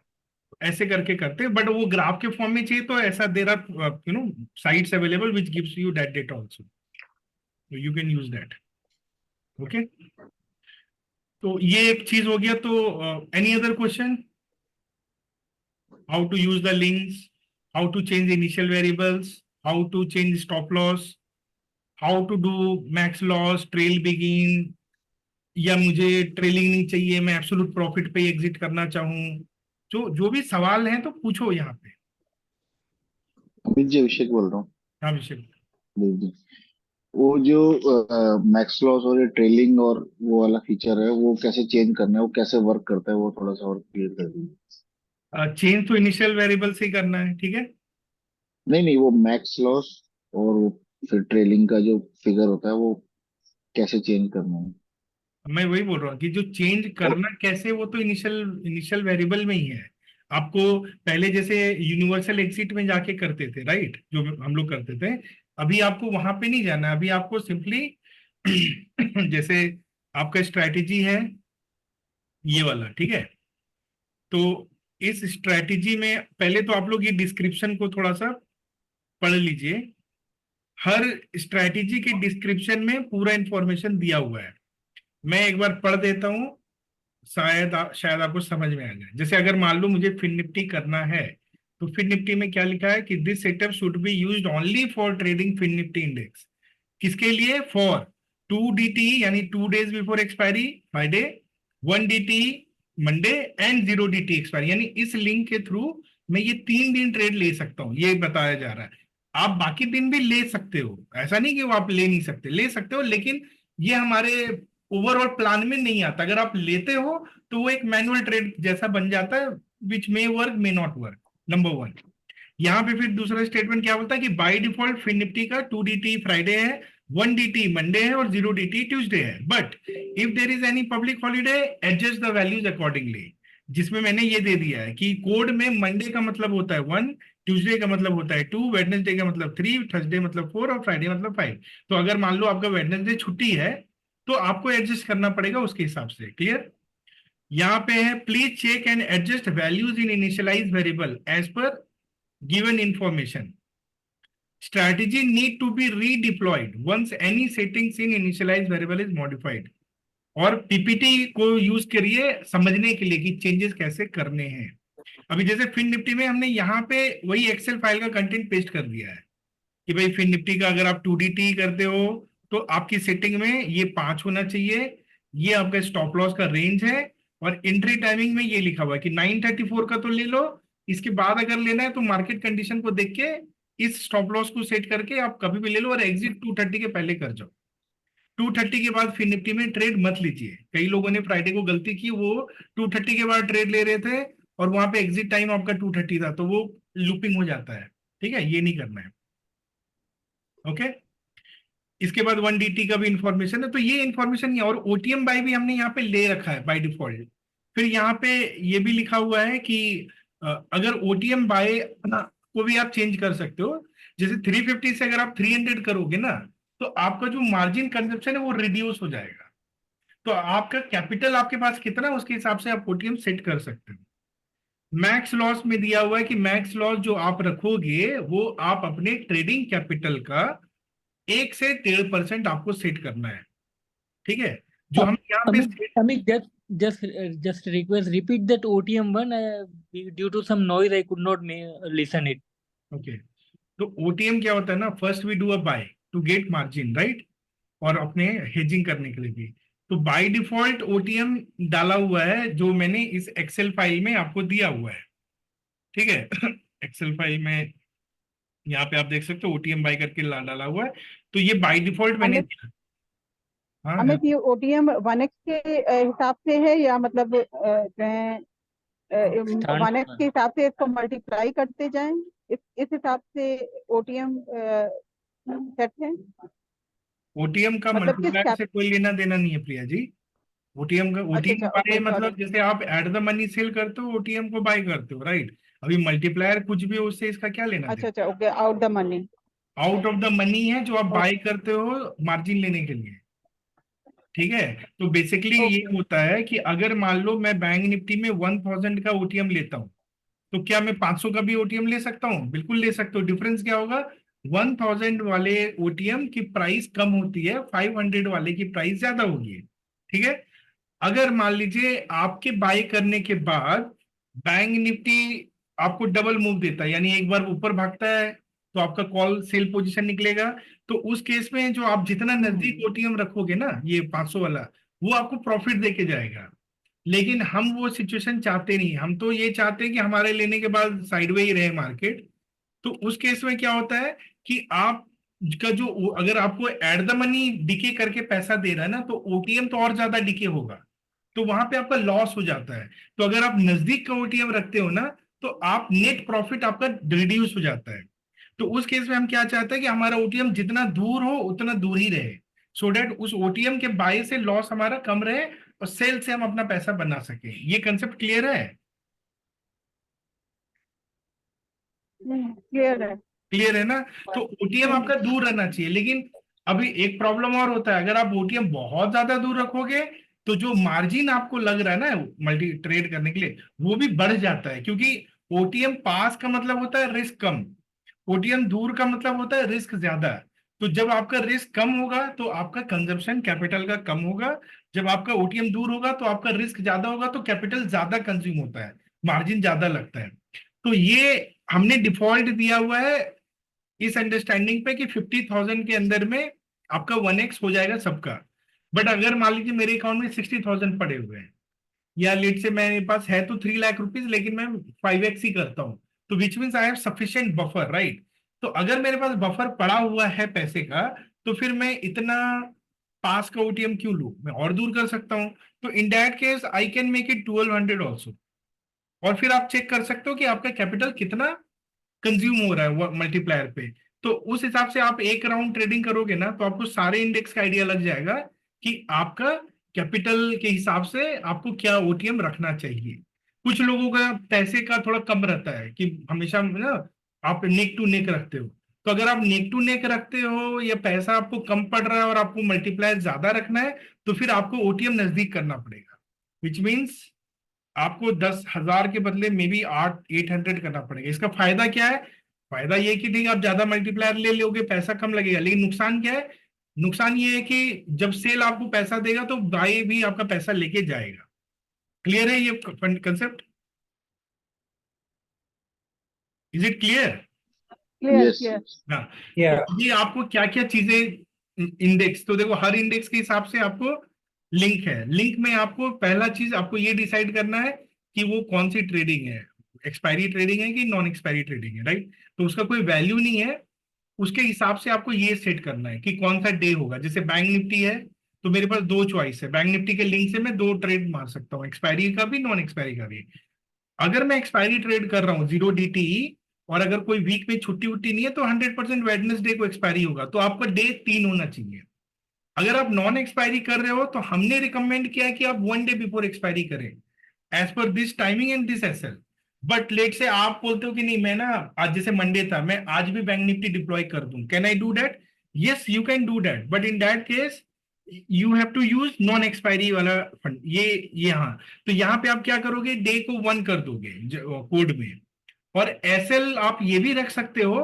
ऐसे करके करते हैं, बट वो ग्राफ के फॉर्म में चाहिए तो ऐसा there are sites available which gives you that data also, so you can use that. Okay, तो ये एक चीज हो गया। तो any other question? How to use the links, how to change initial variables, how to change stop loss, how to do max loss, trail begin, या मुझे trailing नहीं चाहिए, मैं एब्सोल्यूट प्रॉफिट पे एग्जिट करना चाहूँ। जो जो भी सवाल हैं तो पूछो यहाँ पे। अमित जी, अभिषेक बोल रहा हूँ। हाँ विषय। जी जी। वो जो मैक्स लॉस और ये ट्रेलिंग और वो वाला फीचर है, वो कैसे चेंज करना है, वो कैसे वर्क करता है, वो थोड़ा सा और क्लियर कर दीजिए। चेंज तो इनिशियल वेरिएबल से ही करना है, ठीक है। नहीं नहीं, वो मैक्स लॉस और वो फिर ट्रेलिंग का जो फिगर होता है वो कैसे चेंज करना है। मैं वही बोल रहा हूँ कि जो चेंज और करना कैसे, वो तो इनिशियल इनिशियल वेरिएबल में ही है। आपको पहले जैसे यूनिवर्सल एग्जिट में जाके करते थे, राइट, जो हम लोग करते थे, अभी आपको वहां पे नहीं जाना। अभी आपको सिंपली जैसे आपका स्ट्रैटेजी है ये वाला, ठीक है। तो इस स्ट्रैटेजी में पहले तो आप लोग ये डिस्क्रिप्शन को थोड़ा सा पढ़ लीजिए। हर स्ट्रैटेजी के डिस्क्रिप्शन में पूरा इंफॉर्मेशन दिया हुआ है। मैं एक बार पढ़ देता हूँ, शायद आपको समझ में आ जाए। जैसे अगर मान लो मुझे फिन निफ्टी करना है, तो फिन निफ्टी में क्या लिखा है कि this setup should be used only for trading Fin Nifty index. किसके लिए? फॉर 2 DT यानी 2 days before expiry Friday, 1 DT Monday and 0 DT expiry. यानी इस लिंक के थ्रू मैं ये 3 दिन ट्रेड ले सकता हूँ, ये बताया जा रहा है। आप बाकी दिन भी ले सकते हो, ऐसा नहीं कि वो आप ले नहीं सकते, ले सकते हो, लेकिन ये हमारे ओवरऑल प्लान में नहीं आता। अगर आप लेते हो तो वो एक मैनुअल ट्रेड जैसा बन जाता है, which may work may not work, number 1। यहाँ पे फिर दूसरा स्टेटमेंट क्या बोलता है कि बाय डिफॉल्ट फिन निफ्टी का 2 DT फ्राइडे है, 1 DT मंडे है और 0 DT ट्यूसडे है। But if there is any public holiday adjust the values accordingly. जिसमें मैंने ये दे दिया है कि कोड में मंडे का मतलब होता है 1, ट्यूसडे का मतलब होता है 2, वेडनेसडे का मतलब 3, थर्सडे मतलब 4 और फ्राइडे मतलब 5। तो अगर मान लो आपका वेडनेसडे छुट्टी है तो आपको एडजस्ट करना पड़ेगा उसके हिसाब से। क्लियर? यहाँ पे है please check and adjust values in initialise variable as per given information. Strategy need to be redeployed once any settings in initialized variable is modified. और पीपीटी को यूज करिए समझने के लिए कि चेंजेस कैसे करने हैं। अभी जैसे फिन निफ्टी में हमने यहाँ पे वही एक्सेल फाइल का कंटेंट पेस्ट कर दिया है कि भाई फिन निफ्टी का अगर आप 2 DT करते हो तो आपकी सेटिंग में ये 5 होना चाहिए, ये आपका स्टॉप लॉस का रेंज है, और एंट्री टाइमिंग में ये लिखा हुआ है कि 9:34 का तो ले लो, इसके बाद अगर लेना है तो मार्केट कंडीशन को देख के इस स्टॉप लॉस को सेट करके आप कभी भी ले लो, और एग्जिट 2:30 के पहले कर जाओ। 2:30 के बाद फिन निफ्टी में ट्रेड मत लीजिए। कई लोगों ने फ्राइडे को गलती की, वो 2:30 के बाद ट्रेड ले रहे थे और वहां पे एग्जिट टाइम आपका 2:30 था, तो वो लूपिंग हो जाता है, ठीक है, ये नहीं करना है। ओके, इसके बाद 1 DT का भी इंफॉर्मेशन है, तो ये इंफॉर्मेशन, और ओटीएम बाय भी हमने यहाँ पे ले रखा है बाय डिफॉल्ट। फिर यहाँ पे ये भी लिखा हुआ है कि अगर ओटीएम बाय को भी आप चेंज कर सकते हो। जैसे 350 से अगर आप 300 करोगे ना, तो आपका जो मार्जिन कंजप्शन है वो रिड्यूस हो जाएगा। तो आपका कैपिटल आपके पास कितना है उसके हिसाब से आप ओटीएम सेट कर सकते हो। मैक्स लॉस में दिया हुआ है कि मैक्स लॉस जो आप रखोगे वो आप अपने ट्रेडिंग कैपिटल का 1 से 1.5% आपको सेट करना है, ठीक है। जो हम यहाँ पे Amit, just request repeat that OTM one. Due to some noise, I could not listen it. Okay, तो ओटीएम क्या होता है ना, first we do a buy to get margin, right, और अपने हेजिंग करने के लिए भी। तो बाय डिफॉल्ट ओटीएम डाला हुआ है जो मैंने इस एक्सेल फाइल में आपको दिया हुआ है, ठीक है। एक्सेल फाइल में यहाँ पे आप देख सकते हो ओटीएम बाय करके डाला हुआ है, तो ये बाय डिफॉल्ट मैंने दिया। हाँ, अमित, ये ओटीएम 1x के हिसाब से है या मतलब जो है 1x के हिसाब से इसको मल्टीप्लाई करते जाएं, इस हिसाब से ओटीएम सेट है? ओटीएम का मतलब किस मल्टीप्लाई से कोई लेना देना नहीं है प्रिया जी। ओटीएम का अच्छा ओटीएम अच्छा, बाय ओके, सॉरी। मतलब जैसे आप एट द मनी सेल करते हो, ओटीएम को बाय करते हो, राइट। अभी मल्टीप्लायर कुछ भी हो, उससे इसका क्या लेना अच्छा देना। अच्छा, okay, out the money. Out of the money है जो आप बाय करते हो मार्जिन लेने के लिए, ठीक है। तो बेसिकली ये ओके। होता है कि अगर मान लो मैं बैंक निफ्टी में 1000 का ओटीएम लेता हूँ, तो क्या मैं 500 का भी ओटीएम ले सकता हूँ? बिल्कुल ले सकता हूँ। डिफरेंस क्या होगा? 1000 वाले ओटीएम की प्राइस कम होती है, 500 वाले की प्राइस ज्यादा होगी, ठीक है। अगर मान लीजिए आपके बाय करने के बाद बैंक निफ्टी आपको डबल मूव देता है, यानी एक बार ऊपर भागता है तो आपका कॉल सेल पोजीशन निकलेगा, तो उस केस में जो आप जितना नजदीक ओटीएम रखोगे ना, ये 500 वाला, वो आपको प्रॉफिट देके जाएगा। लेकिन हम वो सिचुएशन चाहते नहीं, हम तो ये चाहते हैं कि हमारे लेने के बाद साइडवे ही रहे मार्केट। तो उस केस में क्या होता है कि आप का जो, अगर आपको एट द मनी डिके करके पैसा दे रहा है ना, तो ओटीएम तो और ज्यादा डिके होगा, तो वहां पे आपका लॉस हो जाता है। तो अगर आप नजदीक का ओटीएम रखते हो ना, तो आप नेट प्रॉफिट आपका रिड्यूस हो जाता है। तो उस केस में हम क्या चाहते हैं कि हमारा ओटीएम जितना दूर हो उतना दूर ही रहे, सो डेट उस ओटीएम के बाय से लॉस हमारा कम रहे और सेल से हम अपना पैसा बना सके। ये कंसेप्ट क्लियर है? क्लियर है। क्लियर है ना? तो ओटीएम आपका दूर रहना चाहिए। लेकिन अभी एक प्रॉब्लम और होता है, अगर आप ओटीएम बहुत ज्यादा दूर रखोगे तो जो मार्जिन आपको लग रहा है ना मल्टी ट्रेड करने के लिए, वो भी बढ़ जाता है, क्योंकि ओटीएम पास का मतलब होता है रिस्क कम, ओटीएम दूर का मतलब होता है रिस्क ज्यादा। तो जब आपका रिस्क कम होगा तो आपका कंजप्शन कैपिटल का कम होगा, जब आपका ओटीएम दूर होगा तो आपका रिस्क ज्यादा होगा, तो कैपिटल ज्यादा कंज्यूम होता है, मार्जिन ज्यादा लगता है। तो ये हमने डिफॉल्ट दिया हुआ है इस अंडरस्टैंडिंग पे कि 50,000 के अंदर में आपका 1x हो जाएगा सबका। बट अगर मान लीजिए मेरे अकाउंट में 60,000 पड़े हुए हैं, या लेट से मेरे पास है तो 3 लाख रुपीज, लेकिन मैं 5x ही करता हूं, तो which means I have sufficient buffer, right. तो अगर मेरे पास बफर पड़ा हुआ है पैसे का, तो फिर मैं इतना पास का ओटीएम क्यों लूं, मैं और दूर कर सकता हूं। तो in that case I can make it 1200 also. और फिर आप चेक कर सकते हो कि आपका कैपिटल कितना कंज्यूम हो रहा है मल्टीप्लायर पे। तो उस हिसाब से आप एक राउंड ट्रेडिंग करोगे ना, तो आपको सारे इंडेक्स का आइडिया लग जाएगा कि आपका कैपिटल के हिसाब से आपको क्या ओटीएम रखना चाहिए। कुछ लोगों का पैसे का थोड़ा कम रहता है कि हमेशा ना आप नेक टू नेक रखते हो। तो अगर आप नेक टू नेक रखते हो या पैसा आपको कम पड़ रहा है और आपको मल्टीप्लायर ज्यादा रखना है, तो फिर आपको ओटीएम नजदीक करना पड़ेगा, विच मीन्स आपको 10,000 के बदले में भी 800 करना पड़ेगा। इसका फायदा क्या है? फायदा ये कि ठीक है, आप ज्यादा मल्टीप्लायर ले लोगे, पैसा कम लगेगा, लेकिन नुकसान क्या है? नुकसान ये है कि जब सेल आपको पैसा देगा तो बाय भी आपका पैसा लेके जाएगा। क्लियर है ये concept? Is it clear? Clear yes clear. हाँ। Yeah. तो अभी आपको क्या क्या चीजें इंडेक्स, तो देखो हर इंडेक्स के हिसाब से आपको लिंक है। लिंक में आपको पहला चीज आपको ये डिसाइड करना है कि वो कौन सी ट्रेडिंग है, एक्सपायरी ट्रेडिंग है कि नॉन एक्सपायरी ट्रेडिंग है, राइट। तो उसका कोई वैल्यू नहीं है, उसके हिसाब से आपको ये सेट करना है कि कौन सा डे होगा। जैसे बैंक निफ्टी है तो मेरे पास दो चॉइस है, बैंक निफ्टी के लिंक से मैं दो ट्रेड मार सकता हूँ, एक्सपायरी का भी नॉन एक्सपायरी का भी। अगर मैं एक्सपायरी ट्रेड कर रहा हूँ 0 DTE, और अगर कोई वीक में छुट्टी उट्टी नहीं है, तो 100% वेडनेसडे को एक्सपायरी होगा, तो आपका डे 3 होना चाहिए। अगर आप नॉन एक्सपायरी कर रहे हो तो हमने रिकमेंड किया है कि आप 1 डे बिफोर एक्सपायरी करें, as per this timing and this SL. But late से आप बोलते हो कि नहीं, मैं ना आज जैसे मंडे था, मैं आज भी बैंक निफ्टी डिप्लॉय कर दूं, can I do that? Yes, you can do that, but in that case you have to use non expiry वाला फंड। ये हाँ। तो यहाँ पे आप क्या करोगे, डे को 1 कर दोगे कोड में, और एसएल आप ये भी रख सकते हो,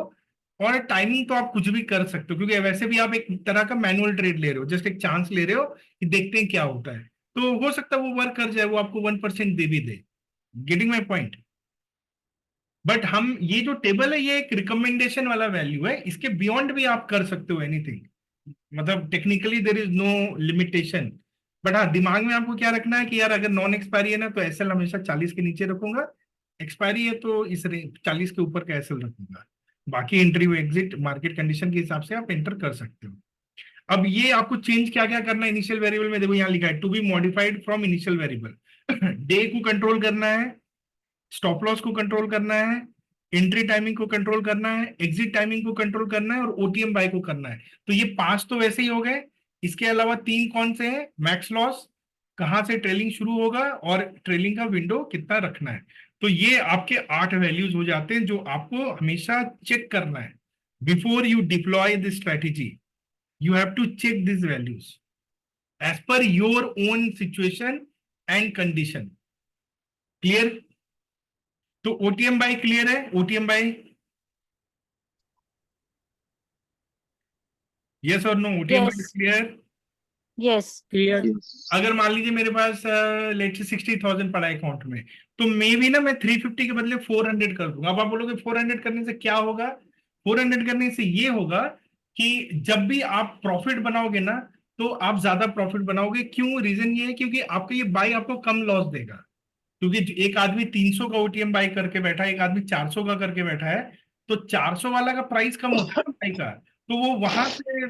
और टाइमिंग तो आप कुछ भी कर सकते हो, क्योंकि वैसे भी आप एक तरह का मैनुअल ट्रेड ले रहे हो, जस्ट एक चांस ले रहे हो कि देखते हैं क्या होता है। तो हो सकता है वो वर्क कर जाए, वो आपको 1% दे भी दे। Getting my point? बट हम ये जो टेबल है ये एक रिकमेंडेशन वाला वैल्यू है, इसके बियॉन्ड भी आप कर सकते हो एनीथिंग, मतलब technically there is no limitation. But हाँ, दिमाग में आपको क्या रखना है कि यार अगर नॉन एक्सपायरी है ना, तो एसएल हमेशा 40 के नीचे रखूंगा, एक्सपायरी है तो इस 40 के ऊपर का एसएल रखूंगा। बाकी एंट्री एग्जिट मार्केट कंडीशन के हिसाब से आप एंटर कर सकते हो। अब ये आपको चेंज क्या क्या करना है इनिशियल वेरिएबल में, देखो यहाँ लिखा है to be modified from initial variable. Day को कंट्रोल करना है, स्टॉप लॉस को कंट्रोल करना है, एंट्री टाइमिंग को कंट्रोल करना है, एग्जिट टाइमिंग को कंट्रोल करना है, और ओटीएम बाय को करना है। तो ये 5 तो वैसे ही हो गए। इसके अलावा 3 कौन से हैं? मैक्स लॉस, कहाँ से ट्रेलिंग शुरू होगा और ट्रेलिंग का विंडो कितना रखना है। तो ये आपके 8 वैल्यूज हो जाते हैं जो आपको हमेशा चेक करना है before you deploy this strategy. You have to check this values as per your own situation and condition. Clear? तो ओटीएम बाय क्लियर है? ओटीएम बाय यस और नो? OTM buy Yes. Clear? Yes. Clear. Yes. अगर मान लीजिए मेरे पास late से 60,000 पड़ा है अकाउंट में, तो मे भी ना मैं 350 के बदले 400 कर दूंगा। अब आप बोलोगे 400 करने से क्या होगा? 400 करने से ये होगा कि जब भी आप प्रॉफिट बनाओगे ना, तो आप ज्यादा प्रॉफिट बनाओगे। क्यों? रीजन ये है क्योंकि आपका ये बाय आपको कम लॉस देगा। क्योंकि एक आदमी 300 का ओटीएम बाय करके बैठा है, एक आदमी 400 का करके बैठा है, तो 400 वाला का प्राइस कम होता है बाय का, तो वो वहां से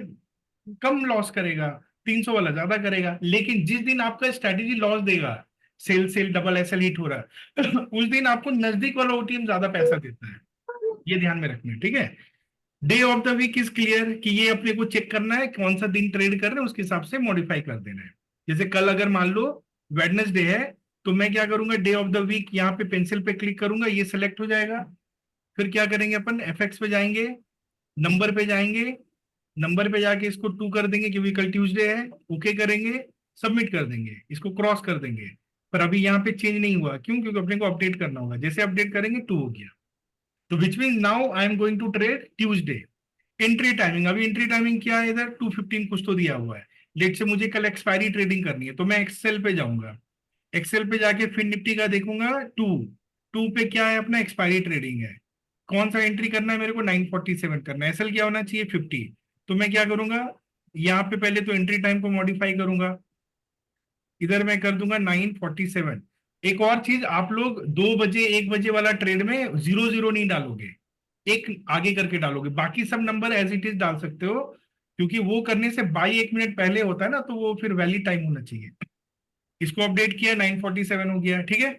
कम लॉस करेगा, 300 वाला ज्यादा करेगा। लेकिन जिस दिन आपका स्ट्रेटेजी लॉस देगा, sell sell double SL hit हो रहा है उस दिन आपको नजदीक वाला ओटीएम ज्यादा पैसा देता है। ये ध्यान में रखना है, ठीक है? Day of the week is clear कि ये अपने को चेक करना है कौन सा दिन ट्रेड कर रहे हैं, उसके हिसाब से मॉडिफाई कर देना है। जैसे कल अगर मान लो वेडनेसडे है, तो मैं क्या करूंगा, डे ऑफ द वीक यहाँ पे पेंसिल पे क्लिक करूंगा, ये सिलेक्ट हो जाएगा। फिर क्या करेंगे, अपन एफएक्स पे जाएंगे, नंबर पे जाएंगे, नंबर पे जाके इसको 2 कर देंगे क्योंकि कल ट्यूसडे है, ओके करेंगे, सबमिट कर देंगे, इसको क्रॉस कर देंगे। पर अभी यहाँ पे चेंज नहीं हुआ, क्यों? क्योंकि अपने को अपडेट करना होगा। जैसे अपडेट करेंगे 2 हो गया। तो which mean now I am going to trade Tuesday. Entry timing, अभी एंट्री टाइमिंग क्या है, इधर 2:15 कुछ तो दिया हुआ है। लेट से मुझे कल एक्सपायरी ट्रेडिंग करनी है, तो मैं एक्सेल पे जाऊंगा, एक्सेल पे जाके फिर निफ्टी का देखूंगा 2 पे क्या है, अपना एक्सपायरी ट्रेडिंग है। कौन सा एंट्री करना है मेरे को? 947 करना है। एसएल क्या होना चाहिए? 50। तो मैं क्या करूंगा, यहाँ पे पहले तो एंट्री टाइम को मॉडिफाई करूंगा, इधर मैं कर दूंगा 947। एक और चीज, आप लोग 2 बजे 1 बजे वाला ट्रेड में 00 नहीं डालोगे, एक आगे करके डालोगे। बाकी सब नंबर एज इट इज डाल सकते हो, क्योंकि वो करने से बाई 1 मिनट पहले होता है ना, तो वो फिर वैलिड टाइम होना चाहिए। इसको अपडेट किया, 947 हो गया, ठीक है।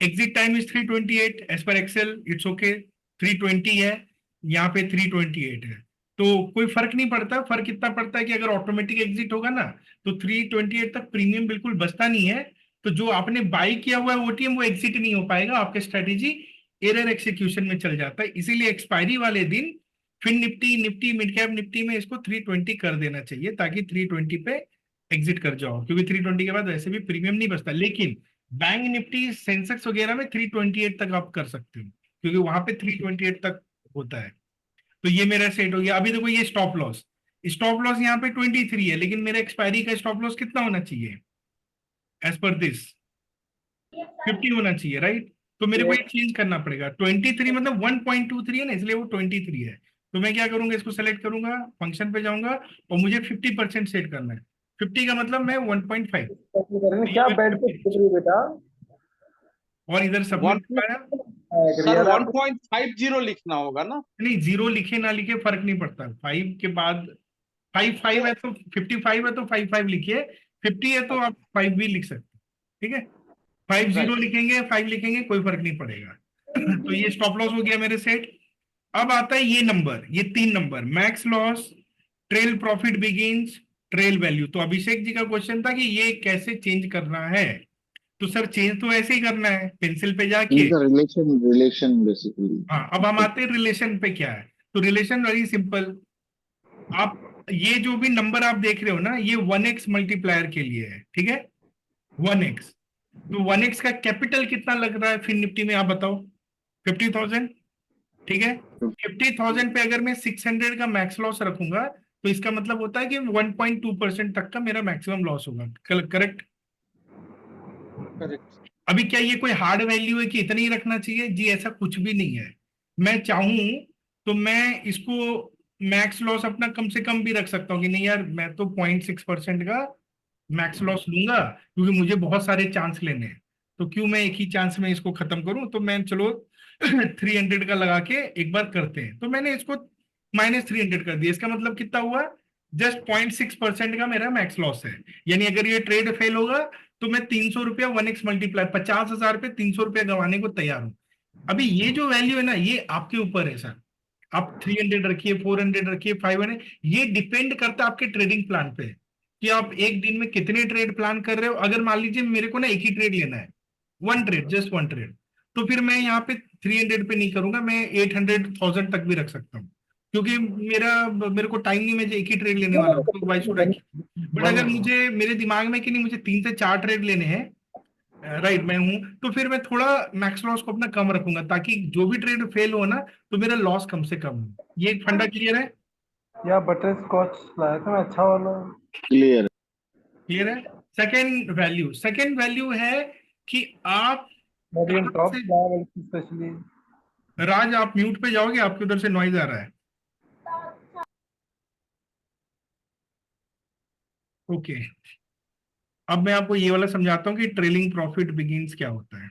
Exit time is 328 as per excel, it's okay. 320 है, यहाँ पे 328 है, तो कोई फर्क नहीं पड़ता। फर्क इतना पड़ता है कि अगर ऑटोमेटिक एग्जिट होगा ना, तो 328 तक प्रीमियम बिल्कुल बचता नहीं है। तो जो आपने बाई किया हुआ है ओटीएम, वो एग्जिट नहीं हो पाएगा, आपके स्ट्रेटेजी एरर एक्सिक्यूशन में चल जाता है। इसीलिए एक्सपायरी वाले दिन फिर निफ्टी मिड कैप निफ्टी में इसको 320 कर देना चाहिए, ताकि 320 पे एग्जिट कर जाओ, क्योंकि 320 के बाद वैसे भी प्रीमियम नहीं बचता। लेकिन बैंक निफ्टी सेंसेक्स वगैरह में 328 तक आप कर सकते हो, क्योंकि वहां पे 328 तक होता है। तो ये मेरा सेट हो गया। अभी देखो ये स्टॉप लॉस, स्टॉप लॉस यहाँ पे 23 है, लेकिन मेरा एक्सपायरी का स्टॉप लॉस कितना होना चाहिए? एज पर दिस 50 होना चाहिए, राइट? तो मेरे को ये चेंज करना पड़ेगा। 23 मतलब 1.23 है ना, इसलिए वो 23 है। तो मैं क्या करूंगा, इसको सेलेक्ट करूंगा, फंक्शन पे जाऊंगा, और मुझे 50% सेट करना है। 50 का मतलब मैं 1.5, क्या बैठ के देख रही हो बेटा? और इधर सबमिट पाया। सर 1.50 लिखना होगा ना? नहीं, 0 लिखे ना लिखे फर्क नहीं पड़ता। 5 के बाद 5 है तो 55 है तो 55 लिखिए, 50 है तो आप 5 भी लिख सकते हैं, ठीक है। 50 लिखेंगे, 5 लिखेंगे, कोई फर्क नहीं पड़ेगा तो ये स्टॉप लॉस हो गया मेरे सेट। अब आता है ये नंबर, ये 3 number, max loss, trail profit begins, trail value. तो अभिषेक जी का क्वेश्चन था कि ये कैसे चेंज करना है। तो सर चेंज तो ऐसे ही करना है, पेंसिल पे जाके। Relation basically. हाँ, अब हम आते हैं रिलेशन पे। क्या है? तो रिलेशन वेरी सिंपल। आप ये जो भी नंबर आप देख रहे हो ना, ये 1x मल्टीप्लायर के लिए है, ठीक है, 1x। तो 1x का कैपिटल कितना लग रहा है फिर निफ्टी में, आप बताओ? 50,000, ठीक है। 50,000 पे अगर मैं 600 का मैक्स लॉस रखूंगा, तो इसका मतलब होता है कि 1.2% तक का मेरा मैक्सिमम लॉस होगा। करेक्ट? करेक्ट। अभी क्या ये कोई हार्ड वैल्यू है कि इतना ही रखना चाहिए? जी ऐसा कुछ भी नहीं है। मैं चाहूं तो मैं इसको मैक्स लॉस अपना कम से कम भी रख सकता हूँ कि नहीं यार, मैं तो 0.6% का मैक्स लॉस लूंगा, क्योंकि मुझे बहुत सारे चांस लेने हैं। तो क्यों मैं एक ही चांस में इसको खत्म करूं? तो मैं चलो 300 का लगा के एक बार करते हैं। तो मैंने इसको -300 कर दिया। इसका मतलब कितना हुआ? जस्ट 0.6% का मेरा मैक्स लॉस है। यानी अगर ये ट्रेड फेल होगा, तो मैं 300 रुपया 1x मल्टीप्लाई, 50,000 पे 300 रुपया गंवाने को तैयार हूं। अभी ये जो वैल्यू है ना, ये आपके ऊपर है सर। आप 300 रखिए, 400 रखिए, 500, ये डिपेंड करता है आपके ट्रेडिंग प्लान पे। कि आप एक दिन में कितने ट्रेड प्लान कर रहे हो। अगर मान लीजिए मेरे को ना एक ही ट्रेड लेना है, one trade, just one trade, तो फिर मैं यहाँ पे 300 पे नहीं करूंगा, मैं 800,000 तक भी रख सकता हूँ, क्योंकि मेरे को टाइम नहीं, मैं एक ही ट्रेड लेने वाला हूँ, तो वाई शुड आई। बट अगर मुझे मेरे दिमाग में कि नहीं मुझे 3 से 4 ट्रेड लेने हैं, राइट, मैं हूं, तो फिर मैं थोड़ा मैक्स लॉस को अपना कम रखूंगा, ताकि जो भी ट्रेड फेल हो ना तो मेरा लॉस कम से कम हो। ये एक फंडा क्लियर है? या बटर स्कॉच लाया था मैं, अच्छा वाला। क्लियर। क्लियर है। सेकेंड वैल्यू है कि आप मीडियम कहाँ टॉप से, लाया स्पेशली। राज आप म्यूट पे जाओगे, आपके उधर से नॉइज आ रहा है। ओके, अब मैं आपको ये वाला समझाता हूँ कि ट्रेलिंग प्रॉफिट बिगिंस क्या होता है।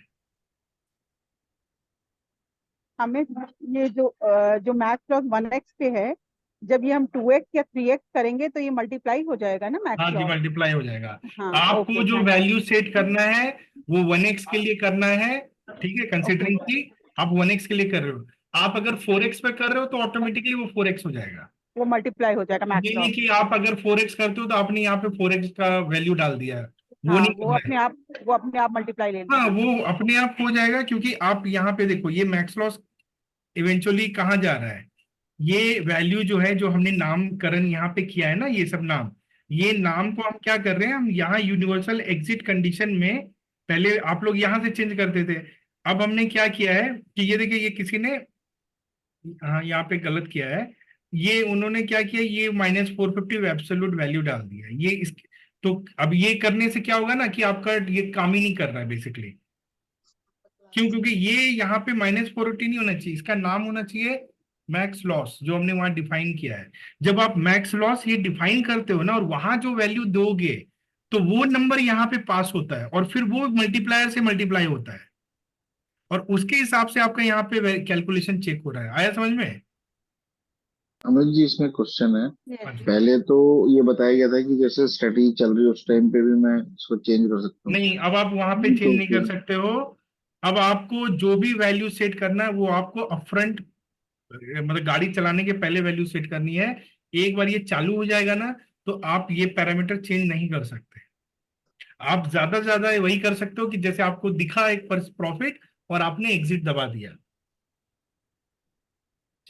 हमें ये जो मैक्स लॉस 1x पे है, जब ये हम 2x या 3x करेंगे तो ये मल्टीप्लाई हो जाएगा ना हाँ मैक्स जी, लॉस। मल्टीप्लाई हो जाएगा। हाँ, आपको ओके, जो हाँ, वैल्यू सेट करना है वो 1x के लिए करना है, ठीक है, कंसिडरिंग कि आप 1x के लिए कर रहे हो। आप अगर 4x पे कर रहे हो तो ऑटोमेटिकली वो 4x हो जाएगा। वो मल्टीप्लाई हो जाएगा मैक्स ये नहीं लॉस। कि आप अगर 4x करते हो तो आपने यहाँ पे 4x का वैल्यू डाल दिया, वो हाँ, नहीं करना है। वो अपने आप मल्टीप्लाई ले हाँ, लेगा। वो अपने आप हो जाएगा, क्योंकि आप यहाँ पे देखो ये मैक्स लॉस इवेंचुअली कहाँ जा रहा है। ये वैल्यू जो है, जो हमने नामकरण यहाँ पे किया है ना, ये सब नाम, ये नाम को हम क्या कर रहे हैं, हम यहाँ यूनिवर्सल एग्जिट कंडीशन में, पहले आप लोग यहाँ से चेंज करते थे, अब हमने क्या किया है कि ये देखिए, ये किसी ने, हाँ यहाँ पे गलत किया है, ये उन्होंने क्या किया, ये -450 एब्सोल्यूट वैल्यू डाल दिया ये इस। तो अब ये करने से क्या होगा ना कि आपका ये काम ही नहीं कर रहा है बेसिकली। क्यों? क्योंकि ये यहाँ पे -450 नहीं होना चाहिए, इसका नाम होना चाहिए मैक्स लॉस, जो हमने वहां डिफाइन किया है। जब आप मैक्स लॉस ये डिफाइन करते हो ना, और वहां जो वैल्यू दोगे तो वो नंबर यहाँ पे पास होता है, और फिर वो मल्टीप्लायर से मल्टीप्लाई होता है, और उसके हिसाब से आपका यहाँ पे कैलकुलेशन चेक हो रहा है। आया समझ में? अनुज जी, इसमें क्वेश्चन है। Yes. हाँ जी। पहले तो ये बताया गया था कि जैसे स्ट्रेटजी चल रही है उस टाइम पे भी मैं इसको चेंज कर सकता हूँ। नहीं, अब आप वहां पे चेंज तो नहीं कर सकते हो। अब आपको जो भी वैल्यू सेट करना है वो आपको अपफ्रंट, मतलब गाड़ी चलाने के पहले वैल्यू सेट करनी है। एक बार ये चालू हो जाएगा ना, तो आप ये पैरामीटर चेंज नहीं कर सकते। आप ज्यादा से ज्यादा वही कर सकते हो कि जैसे आपको दिखा एक प्रॉफिट और आपने एग्जिट दबा दिया,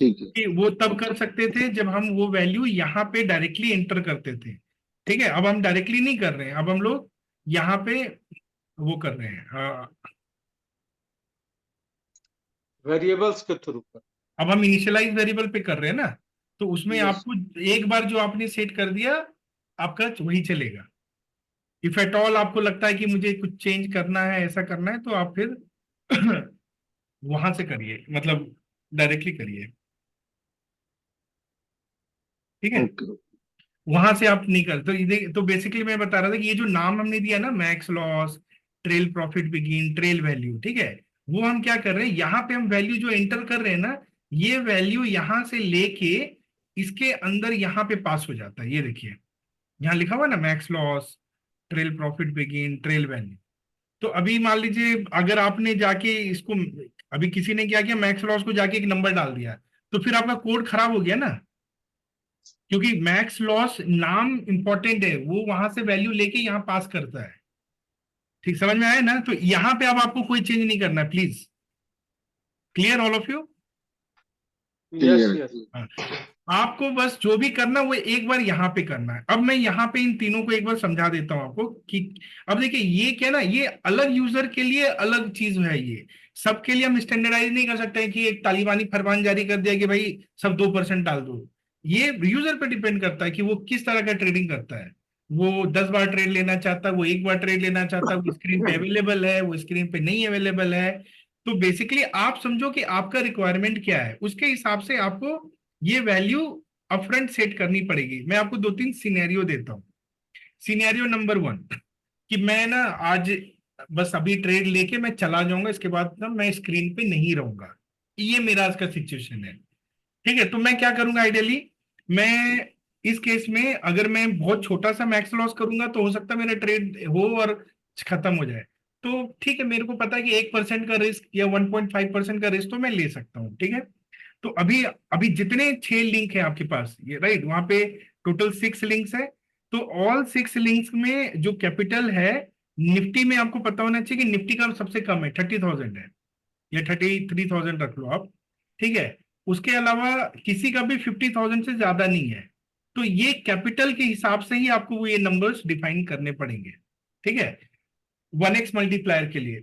ठीक है। कि वो तब कर सकते थे जब हम वो वैल्यू यहाँ पे डायरेक्टली एंटर करते थे। ठीक है, अब हम डायरेक्टली नहीं कर रहे हैं, अब हम लोग यहाँ पे वो कर रहे हैं, वेरिएबल्स के थ्रू पर। अब हम इनिशियलाइज वेरिएबल पे कर रहे हैं ना, तो उसमें यस। आपको एक बार जो आपने सेट कर दिया आपका वही चलेगा। इफ एट ऑल आपको लगता है कि मुझे कुछ चेंज करना है, ऐसा करना है, तो आप फिर वहां से करिए, मतलब डायरेक्टली करिए, ठीक है। ओके। वहां से आप नहीं कर, तो तो बेसिकली मैं बता रहा था कि ये जो नाम हमने दिया ना, max loss, trail profit begin, trail value, ठीक है, वो हम क्या कर रहे हैं, यहाँ पे हम वैल्यू जो एंटर कर रहे हैं ना, ये वैल्यू यहां से लेके इसके अंदर यहाँ पे पास हो जाता है। ये देखिए यहाँ लिखा हुआ ना, max loss, trail profit begin, trail value. तो अभी मान लीजिए अगर आपने जाके इसको, अभी किसी ने क्या किया, मैक्स लॉस को जाके एक नंबर डाल दिया, तो फिर आपका कोड खराब हो गया ना, क्योंकि मैक्स लॉस नाम इंपॉर्टेंट है, वो वहां से वैल्यू लेके यहाँ पास करता है। ठीक, समझ में आया ना? तो यहाँ पे अब आपको कोई चेंज नहीं करना है, please. Clear all of you? Yes clear. Yes. आपको बस जो भी करना वो एक बार यहाँ पे करना है। अब मैं यहाँ पे इन तीनों को एक बार समझा देता हूँ आपको कि अब देखिए ये क्या ना, ये अलग यूजर के लिए अलग चीज है, ये सबके लिए हम स्टैंडर्डाइज नहीं कर सकते हैं कि एक तालिबानी फरमान जारी कर दिया कि भाई सब 2% डाल दो। ये यूजर पे डिपेंड करता है कि वो किस तरह का ट्रेडिंग करता है। वो 10 बार ट्रेड लेना चाहता है, वो एक बार ट्रेड लेना चाहता है, वो स्क्रीन पे अवेलेबल है, वो स्क्रीन पे नहीं अवेलेबल है। तो बेसिकली आप समझो कि आपका रिक्वायरमेंट क्या है, उसके हिसाब से आपको ये वैल्यू अपफ्रंट सेट करनी पड़ेगी। मैं आपको 2-3 सिनेरियो देता हूं। सिनेरियो नंबर 1 कि मैं ना आज बस अभी ट्रेड लेके मैं चला जाऊंगा, इसके बाद ना मैं स्क्रीन पे नहीं रहूंगा, ये मेरा आज का सिचुएशन है। ठीक है, तो मैं क्या करूंगा आइडियली, मैं इस केस में अगर मैं बहुत छोटा सा मैक्स लॉस करूंगा तो हो सकता है मेरा ट्रेड हो और खत्म हो जाए। तो ठीक है, मेरे को पता है कि 1% का रिस्क या 1.5% का रिस्क तो मैं ले सकता हूँ, ठीक है। तो अभी अभी जितने 6 लिंक है आपके पास, ये राइट, वहां पे टोटल 6 लिंक्स है। तो ऑल 6 लिंक्स में जो कैपिटल है, निफ्टी में आपको पता होना चाहिए कि निफ्टी का सबसे कम है, 30,000 है, या 33,000 रख लो आप, ठीक है। उसके अलावा किसी का भी 50,000 से ज्यादा नहीं है। तो ये कैपिटल के हिसाब से ही आपको वो ये नंबर्स डिफाइन करने पड़ेंगे, ठीक है, 1x मल्टीप्लायर के लिए।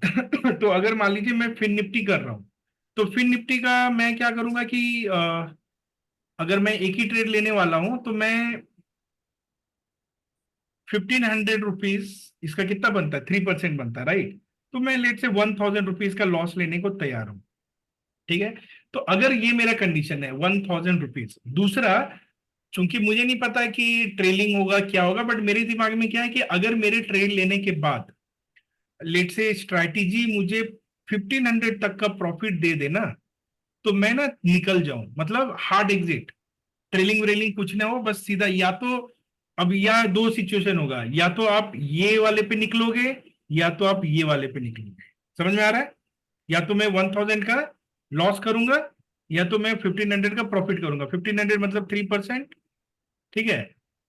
तो अगर मान लीजिए मैं फिन निफ्टी कर रहा हूं, तो फिन निफ्टी का मैं क्या करूंगा कि अगर मैं एक ही ट्रेड लेने वाला हूं तो मैं 1,500 रुपीज, इसका कितना बनता है, 3% बनता है, राइट। तो मैं लेट से 1,000 रुपीज का लॉस लेने को तैयार हूं, ठीक है। तो अगर ये मेरा कंडीशन है 1,000 रुपीज। दूसरा, चूंकि मुझे नहीं पता कि ट्रेलिंग होगा क्या होगा, बट मेरे दिमाग में क्या है कि अगर मेरे ट्रेड लेने के बाद लेट से स्ट्रैटेजी मुझे 1,500 तक का प्रॉफिट दे देना, तो मैं ना निकल जाऊं, मतलब हार्ड एग्जिट, ट्रेलिंग व्रेलिंग कुछ ना हो, बस सीधा, या तो अब या दो सिचुएशन होगा, या तो आप ये वाले पे निकलोगे या तो आप ये वाले पे निकलोगे। समझ में आ रहा है? या तो मैं 1,000 का लॉस करूंगा या तो मैं 1,500 का प्रॉफिट करूंगा। 1,500 मतलब 3%, ठीक है,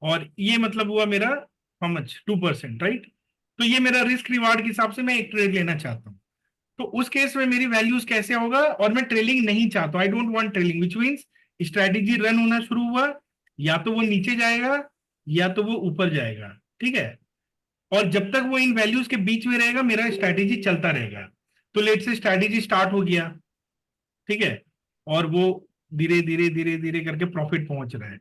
और ये मतलब हुआ मेरा हाउ मच, 2%, राइट। तो ये मेरा रिस्क रिवार्ड के हिसाब से मैं एक ट्रेड लेना चाहता हूं। तो उस केस में मेरी वैल्यूज कैसे होगा, और मैं ट्रेलिंग नहीं चाहता, I don't want trailing, which means strategy run होना शुरू हुआ, या तो वो नीचे जाएगा या तो वो ऊपर जाएगा, ठीक है। और जब तक वो इन वैल्यूज के बीच में रहेगा मेरा स्ट्रैटेजी चलता रहेगा। तो लेट से स्ट्रैटेजी स्टार्ट हो गया, ठीक है, और वो धीरे धीरे धीरे धीरे करके प्रॉफिट पहुंच रहा है।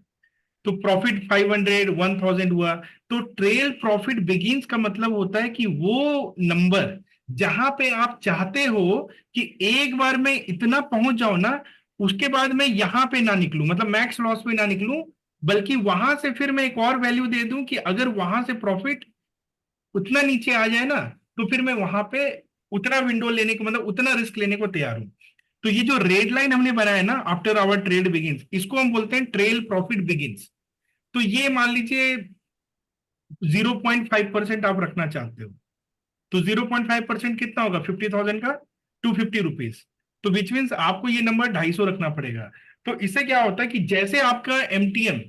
तो प्रॉफिट 500, 1,000 हुआ। तो ट्रेल प्रॉफिट बिगिंस का मतलब होता है कि वो नंबर जहां पे आप चाहते हो कि एक बार मैं इतना पहुंच जाऊं ना, उसके बाद मैं यहां पे ना निकलूं, मतलब मैक्स लॉस पे ना निकलूं, बल्कि वहां से फिर मैं एक और वैल्यू दे दूं कि अगर वहां से प्रॉफिट उतना नीचे आ जाए ना, तो फिर मैं वहां पे उतना विंडो लेने को, मतलब उतना रिस्क लेने को तैयार हूं। तो ये जो रेड लाइन हमने बनाया है ना, आफ्टर आवर ट्रेड बिगिंस, इसको हम बोलते हैं ट्रेल प्रॉफिट बिगिंस। तो ये मान लीजिए 0.5% आप रखना चाहते हो, तो 0.5% कितना होगा, 50,000 का 250 रुपीज। तो विच मीन्स आपको ये नंबर 250 रखना पड़ेगा। तो इससे क्या होता है कि जैसे आपका एमटीएम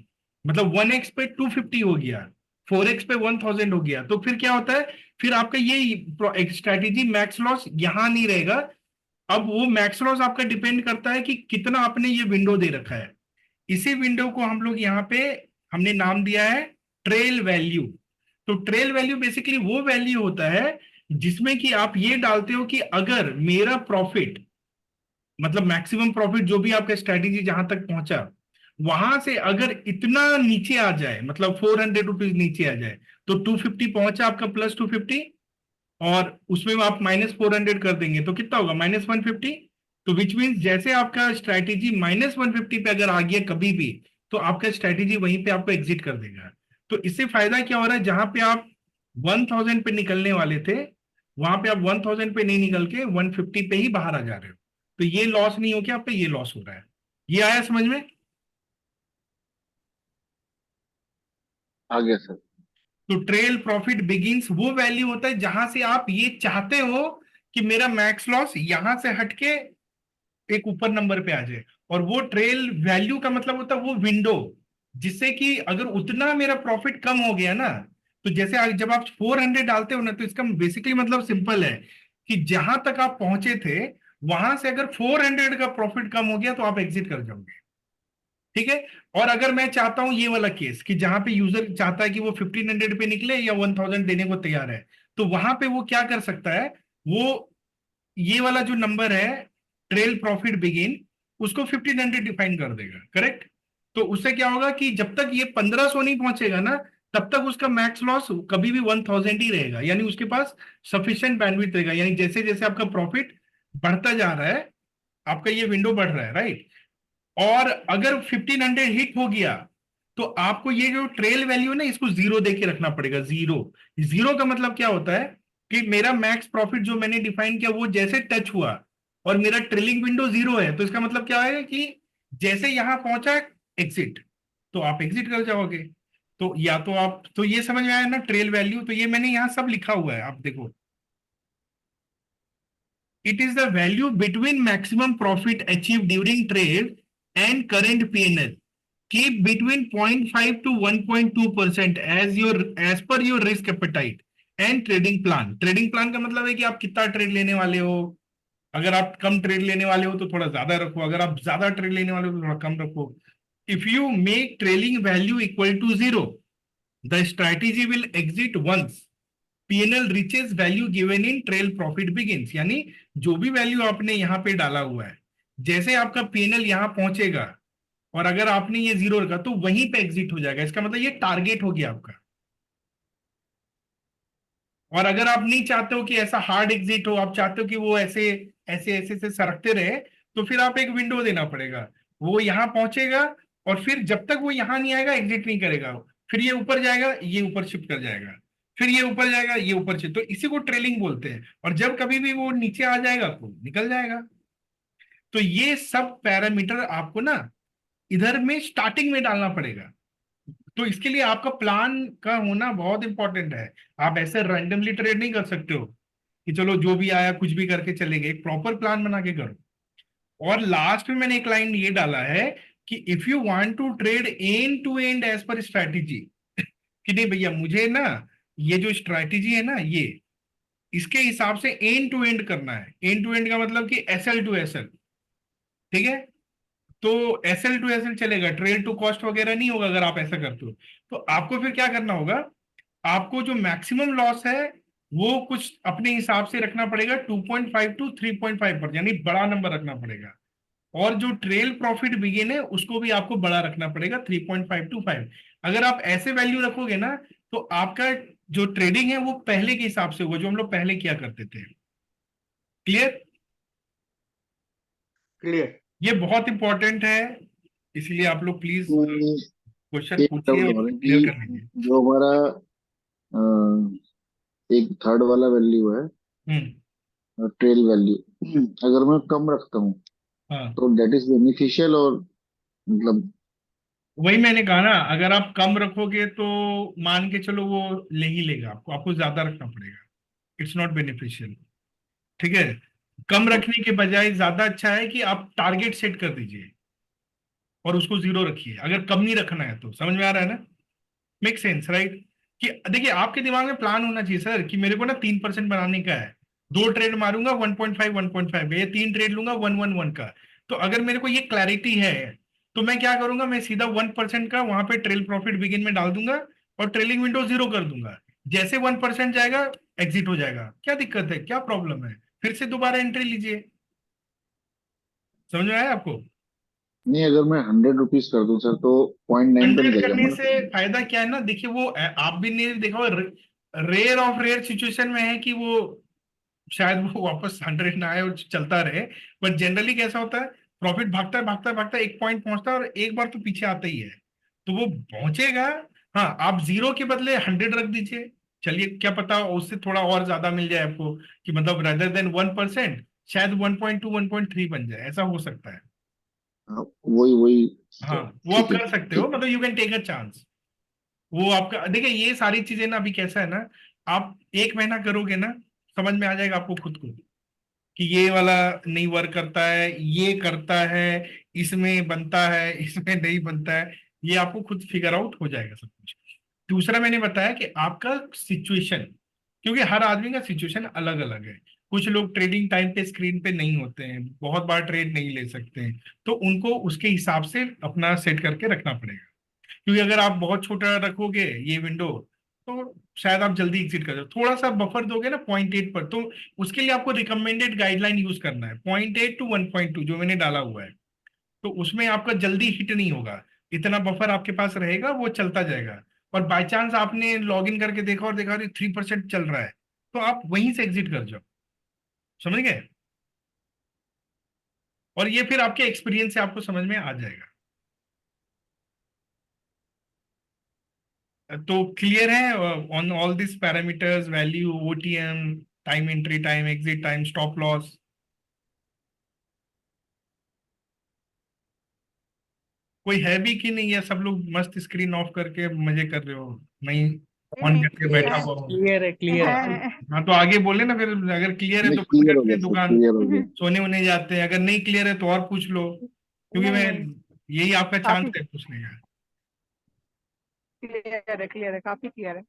मतलब 1x पे 250 हो गया, 4x पे 1,000 हो गया, तो फिर क्या होता है, फिर आपका ये स्ट्रैटेजी मैक्स लॉस यहां नहीं रहेगा। अब वो मैक्स लॉस आपका डिपेंड करता है कि कितना आपने ये विंडो दे रखा है। इसी विंडो को हम लोग यहाँ पे हमने नाम दिया है ट्रेल वैल्यू। तो ट्रेल वैल्यू बेसिकली वो वैल्यू होता है जिसमें कि आप ये डालते हो कि अगर मेरा प्रॉफिट, मतलब मैक्सिमम प्रॉफिट जो भी आपका स्ट्रैटेजी जहां तक पहुंचा, वहां से अगर इतना नीचे आ जाए, मतलब 400 रुपीज नीचे आ जाए, तो 250 पहुंचा आपका प्लस 250, और उसमें आप -400 कर देंगे तो कितना होगा, -150। तो विच मीन्स जैसे आपका स्ट्रैटेजी -150 पे अगर आ गया कभी भी, तो आपका स्ट्रैटेजी वहीं पे आपको एग्जिट कर देगा। तो इससे फायदा क्या हो रहा है, जहां पे आप 1,000 पे निकलने वाले थे, वहां पे आप 1,000 पे नहीं निकल के 150 पे ही बाहर आ जा रहे हो। तो ये लॉस नहीं हो के आप पे ये लॉस हो रहा है। ये आया समझ में? आ गया सर। तो ट्रेल प्रॉफिट बिगिंस वो वैल्यू होता है जहां से आप ये चाहते हो कि मेरा मैक्स लॉस यहां से हटके एक ऊपर नंबर पे आ जाए। और वो ट्रेल वैल्यू का मतलब होता है वो विंडो, जिससे कि अगर उतना मेरा प्रॉफिट कम हो गया ना, तो जैसे जब आप 400 डालते हो ना, तो इसका बेसिकली मतलब सिंपल है कि जहां तक आप पहुंचे थे वहां से अगर 400 का प्रॉफिट कम हो गया तो आप एग्जिट कर जाओगे, ठीक है। और अगर मैं चाहता हूं ये वाला केस कि जहां पे यूजर चाहता है कि वो 1,500 पे निकले या 1,000 देने को तैयार है, तो वहां पे वो क्या कर सकता है, वो ये वाला जो नंबर है ट्रेल प्रॉफिट बिगिन, उसको 1,500 डिफाइन कर देगा, करेक्ट। तो उससे क्या होगा कि जब तक ये 1,500 नहीं पहुंचेगा ना, तब तक उसका मैक्स लॉस कभी भी 1,000 ही रहेगा, यानी उसके पास सफिशिएंट बैंडविड्थ रहेगा। यानी जैसे जैसे आपका प्रॉफिट बढ़ता जा रहा है, आपका ये विंडो बढ़ रहा है, राइट। और अगर 1,500 हिट हो गया, तो आपको ये जो ट्रेल वैल्यू है ना, इसको 0 दे के रखना पड़ेगा। 0 0 का मतलब क्या होता है कि मेरा मैक्स प्रॉफिट जो मैंने डिफाइन किया वो जैसे टच हुआ और मेरा ट्रेलिंग विंडो 0 है, तो इसका मतलब क्या है कि जैसे यहां पहुंचा एग्जिट, तो आप एग्जिट कर जाओगे। तो या तो आप, तो ये समझ में आया ना ट्रेल वैल्यू। तो ये मैंने यहां सब लिखा हुआ है, आप देखो, it is the value between maximum profit achieved during trade and current P&L, keep between 0.5 to 1.2% as per your risk appetite and trading plan. Trading plan का मतलब है कि आप कितना ट्रेड लेने वाले हो। अगर आप कम ट्रेड लेने वाले हो तो थोड़ा ज्यादा रखो, अगर आप ज्यादा ट्रेड लेने वाले हो तो थोड़ा कम रखो। If you make trailing value equal to 0, the strategy will exit once PNL reaches value given in trail profit begins. यानी जो भी वैल्यू आपने यहाँ पे डाला हुआ है, जैसे आपका पीएनएल यहाँ पहुंचेगा और अगर आपने ये 0 रखा तो वहीं पे एग्जिट हो जाएगा। इसका मतलब ये टारगेट हो गया आपका। और अगर आप नहीं चाहते हो कि ऐसा हार्ड एग्जिट हो, आप चाहते हो कि वो ऐसे ऐसे ऐसे से सरकते रहे, तो फिर आप एक विंडो देना पड़ेगा। वो यहां पहुंचेगा और फिर जब तक वो यहां नहीं आएगा एग्जिट नहीं करेगा। फिर ये ऊपर जाएगा, ये ऊपर शिफ्ट कर जाएगा, फिर ये ऊपर जाएगा, ये ऊपर शिफ्ट। तो इसी को ट्रेलिंग बोलते हैं। और जब कभी भी वो नीचे आ जाएगा तो निकल जाएगा। तो ये सब पैरामीटर आपको ना इधर में स्टार्टिंग में डालना पड़ेगा। तो इसके लिए आपका प्लान का होना बहुत इंपॉर्टेंट है। आप ऐसे रैंडमली ट्रेड नहीं कर सकते हो कि चलो जो भी आया कुछ भी करके चलेंगे। एक प्रॉपर प्लान बना के करो। और लास्ट में मैंने एक लाइन ये डाला है कि if you want to trade end to end as per strategy, कि नहीं भैया मुझे ना ये जो स्ट्रैटेजी है ना ये इसके हिसाब से एंड टू एंड करना है। एंड टू एंड का मतलब कि एसएल टू एसएल, ठीक है। तो एसएल टू एसएल चलेगा, ट्रेल टू कॉस्ट वगैरह नहीं होगा अगर आप ऐसा करते हो। तो आपको फिर क्या करना होगा, आपको जो मैक्सिमम लॉस है वो कुछ अपने हिसाब से रखना पड़ेगा, 2.5 to 3.5%, यानी बड़ा नंबर रखना पड़ेगा। और जो ट्रेल प्रॉफिट बिगिन है उसको भी आपको बड़ा रखना पड़ेगा, 3.5 to 5। अगर आप ऐसे वैल्यू रखोगे ना तो आपका जो ट्रेडिंग है वो पहले के हिसाब से होगा, जो हम लोग पहले किया करते थे। क्लियर? क्लियर। ये बहुत इंपॉर्टेंट है, इसलिए आप लोग प्लीज क्वेश्चन एक पूछिए डाउट और हो रहा है क्लियर कर कि लीजिए। जो हमारा एक थर्ड वाला वैल्यू है, ट्रेल वैल्यू, अगर मैं कम रखता हूँ हाँ, तो डेट इज बेनिफिशियल, और मतलब वही मैंने कहा ना, अगर आप कम रखोगे तो मान के चलो वो ले ही लेगा, आपको आपको ज्यादा रखना पड़ेगा। इट्स नॉट बेनिफिशियल, ठीक है। कम रखने के बजाय ज्यादा अच्छा है कि आप टारगेट सेट कर दीजिए और उसको 0 रखिए, अगर कम नहीं रखना है तो। समझ में आ रहा है ना? Make sense, right? कि देखिए आपके दिमाग में प्लान होना चाहिए सर कि मेरे को ना 3% बनाने का है, 2 ट्रेड मारूंगा 1.5 1.5, ये 3 ट्रेड लूंगा 111 का। तो अगर मेरे को ये क्लैरिटी है तो मैं क्या करूंगा, मैं सीधा 1% का वहां पे ट्रेल प्रॉफिट बिगिन में डाल दूंगा और ट्रेलिंग विंडो 0 कर दूंगा। जैसे 1% जाएगा एग्जिट हो जाएगा। क्या दिक्कत है, क्या प्रॉब्लम है? फिर से दोबारा एंट्री लीजिए। समझ में आया आपको? नहीं, अगर मैं 100 रुपीज कर दूं सर तो 0.9 पे 100 निकल करने जाऊंगा। से फायदा क्या है ना, देखिए वो आप भी नहीं देखा, रेयर ऑफ रेयर सिचुएशन में है कि वो शायद वो वापस 100 ना आए और चलता रहे। बट जनरली कैसा होता है, प्रॉफिट भागता है भागता है भागता है, एक पॉइंट पहुंचता है और एक बार तो पीछे आता ही है, तो वो पहुंचेगा। हाँ, आप 0 के बदले 100 रख दीजिए, चलिए क्या पता उससे थोड़ा और ज्यादा मिल जाए आपको, कि मतलब रेदर देन 1% शायद 1.2 1.3 बन जाए, ऐसा हो सकता है। हाँ, वही वही। हाँ, वो आप ठीक है, कर सकते हो, ठीक। मतलब you can take a chance. वो आपका देखिए ये सारी चीजें ना, अभी कैसा है ना, आप 1 महीना करोगे ना समझ में आ जाएगा आपको खुद को कि ये वाला नहीं वर्क करता है, ये करता है, इसमें बनता है, इसमें नहीं बनता है। ये आपको खुद फिगर आउट हो जाएगा सब कुछ। दूसरा मैंने बताया कि आपका सिचुएशन, क्योंकि हर आदमी का सिचुएशन अलग अलग है। कुछ लोग ट्रेडिंग टाइम पे स्क्रीन पे नहीं होते हैं, बहुत बार ट्रेड नहीं ले सकते हैं, तो उनको उसके हिसाब से अपना सेट करके रखना पड़ेगा। क्योंकि अगर आप बहुत छोटा रखोगे ये विंडो तो शायद आप जल्दी एग्जिट कर जाओ। थोड़ा सा बफर दोगे ना 0.8 पर, तो उसके लिए आपको रिकमेंडेड गाइडलाइन यूज करना है 0.8 to 1.2 जो मैंने डाला हुआ है। तो उसमें आपका जल्दी हिट नहीं होगा, इतना बफर आपके पास रहेगा, वो चलता जाएगा। और बाय चांस आपने लॉग इन करके देखा और देखा 3% चल रहा है, तो आप वहीं से एग्जिट कर जाओ। समझ गए? और ये फिर आपके एक्सपीरियंस से आपको समझ में आ जाएगा। तो क्लियर है on all this parameters, value, OTM, time entry time, exit time, stop loss? कोई है भी कि नहीं, या सब लोग मस्त स्क्रीन ऑफ करके मजे कर रहे हो, नहीं ऑन नहीं, करके बैठा हुआ हो? क्लियर है क्लियर है। हाँ तो आगे बोले ना, फिर अगर क्लियर है नहीं, तो बंद क्लियर हो करके गया सर, दुकान क्लियर हो गया। सोने वोने जाते हैं, अगर नहीं क्लियर है तो और पूछ लो। क्योंकि नहीं मैं नहीं यही आपका चांस काफी है पूछने का। क्लियर है, काफी क्लियर है।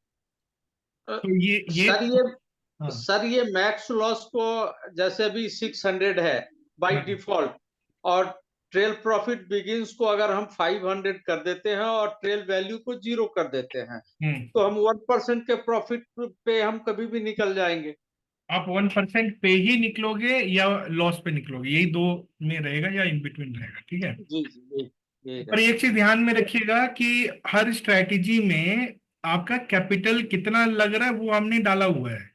तो ये सर ये हाँ सर ये मैक्स लॉस को जैसे अभी 600 है बाय हाँ डिफॉल्ट, और ट्रेल प्रॉफिट बिगिंस को अगर हम 500 कर देते हैं और ट्रेल वैल्यू को 0 कर देते हैं, हम्म। तो हम 1% के प्रॉफिट पे हम कभी भी निकल जाएंगे। आप 1% पे ही निकलोगे या लॉस पे निकलोगे, यही दो में रहेगा या इन बिटवीन रहेगा, ठीक है। जी जी यही पर एक चीज ध्यान में रखिएगा कि हर स्ट्रेटेजी में आपका कैपिटल कितना लग रहा है वो हमने डाला हुआ है।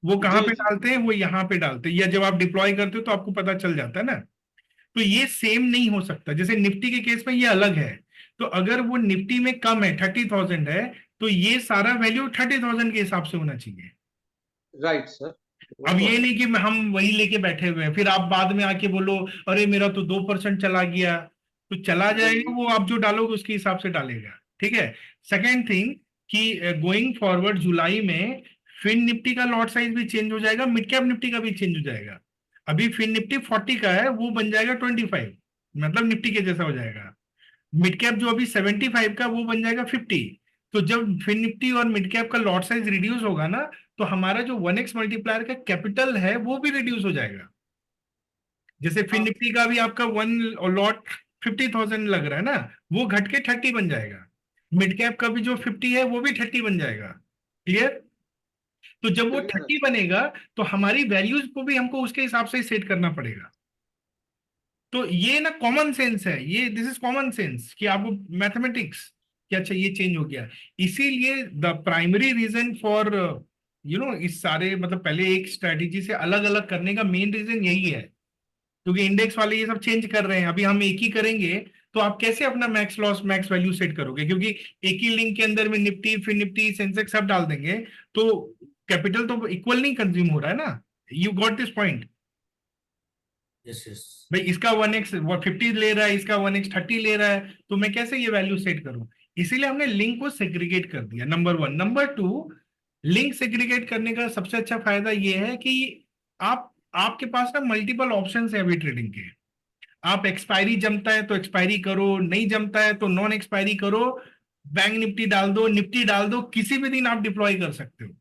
वो कहाँ जी पे जी डालते हैं, वो यहाँ पे डालते हैं, या जब आप डिप्लॉय करते हो तो आपको पता चल जाता है ना। तो ये सेम नहीं हो सकता, जैसे निफ्टी के केस में ये अलग है। तो अगर वो निफ्टी में कम है, 30,000 है, तो ये सारा वैल्यू 30,000 के हिसाब से होना चाहिए। राइट सर, वो अब तो ये है। नहीं कि हम वही लेके बैठे हुए हैं, फिर आप बाद में आके बोलो अरे मेरा तो 2% चला गया। तो चला जाएगा, वो आप जो डालोगे उसके हिसाब से डालेगा, ठीक है। सेकेंड थिंग कि गोइंग फॉरवर्ड जुलाई में फिन निफ्टी का लॉट साइज भी चेंज हो जाएगा, मिड कैप निफ्टी का भी चेंज हो जाएगा। अभी फिन निफ्टी 40 का है, वो बन जाएगा 25, मतलब निफ्टी के जैसा हो जाएगा। मिड कैप जो अभी 75 का, वो बन जाएगा 50। तो जब फिन निफ्टी और मिड कैप का लॉट साइज रिड्यूस होगा ना, तो हमारा जो 1x मल्टीप्लायर का कैपिटल है वो भी रिड्यूस हो जाएगा। जैसे फिन हाँ निफ्टी का भी आपका वन लॉट 50,000 लग रहा है ना, वो घट के 30 बन जाएगा। मिड कैप का भी जो 50 है वो भी 30 बन जाएगा। क्लियर। तो जब वो क्लियर है। 30 बनेगा, तो हमारी वैल्यूज को भी हमको उसके हिसाब से सेट करना पड़ेगा। तो ये ना कॉमन सेंस है, ये दिस इज कॉमन सेंस कि आपको मैथमेटिक्स कि अच्छा ये चेंज हो गया। इसीलिए द प्राइमरी रीजन फॉर इस सारे मतलब पहले एक स्ट्रेटेजी से अलग अलग करने का मेन रीजन यही है, क्योंकि इंडेक्स वाले ये सब चेंज कर रहे हैं। अभी हम एक ही करेंगे तो आप कैसे अपना max loss max value set करोगे, क्योंकि एक ही लिंक के अंदर में निफ्टी फिर निफ्टी सेंसेक्स सब डाल देंगे तो कैपिटल तो इक्वल नहीं कंज्यूम हो रहा है ना। You got this point. Yes yes. भाई इसका 1x 50 ले रहा है, इसका 1x 30 ले रहा है, तो मैं कैसे ये वैल्यू सेट करूं। इसीलिए हमने लिंक को सेग्रीगेट कर दिया, नंबर 1। नंबर 2, लिंक सेग्रीगेट करने का सबसे अच्छा फायदा ये है कि आपके पास ना मल्टीपल ऑप्शंस है अभी ट्रेडिंग के। आप एक्सपायरी जमता है तो एक्सपायरी करो, नहीं जमता है तो नॉन एक्सपायरी करो, बैंक निफ्टी डाल दो, निफ्टी डाल दो, किसी भी दिन आप डिप्लॉय कर सकते हो।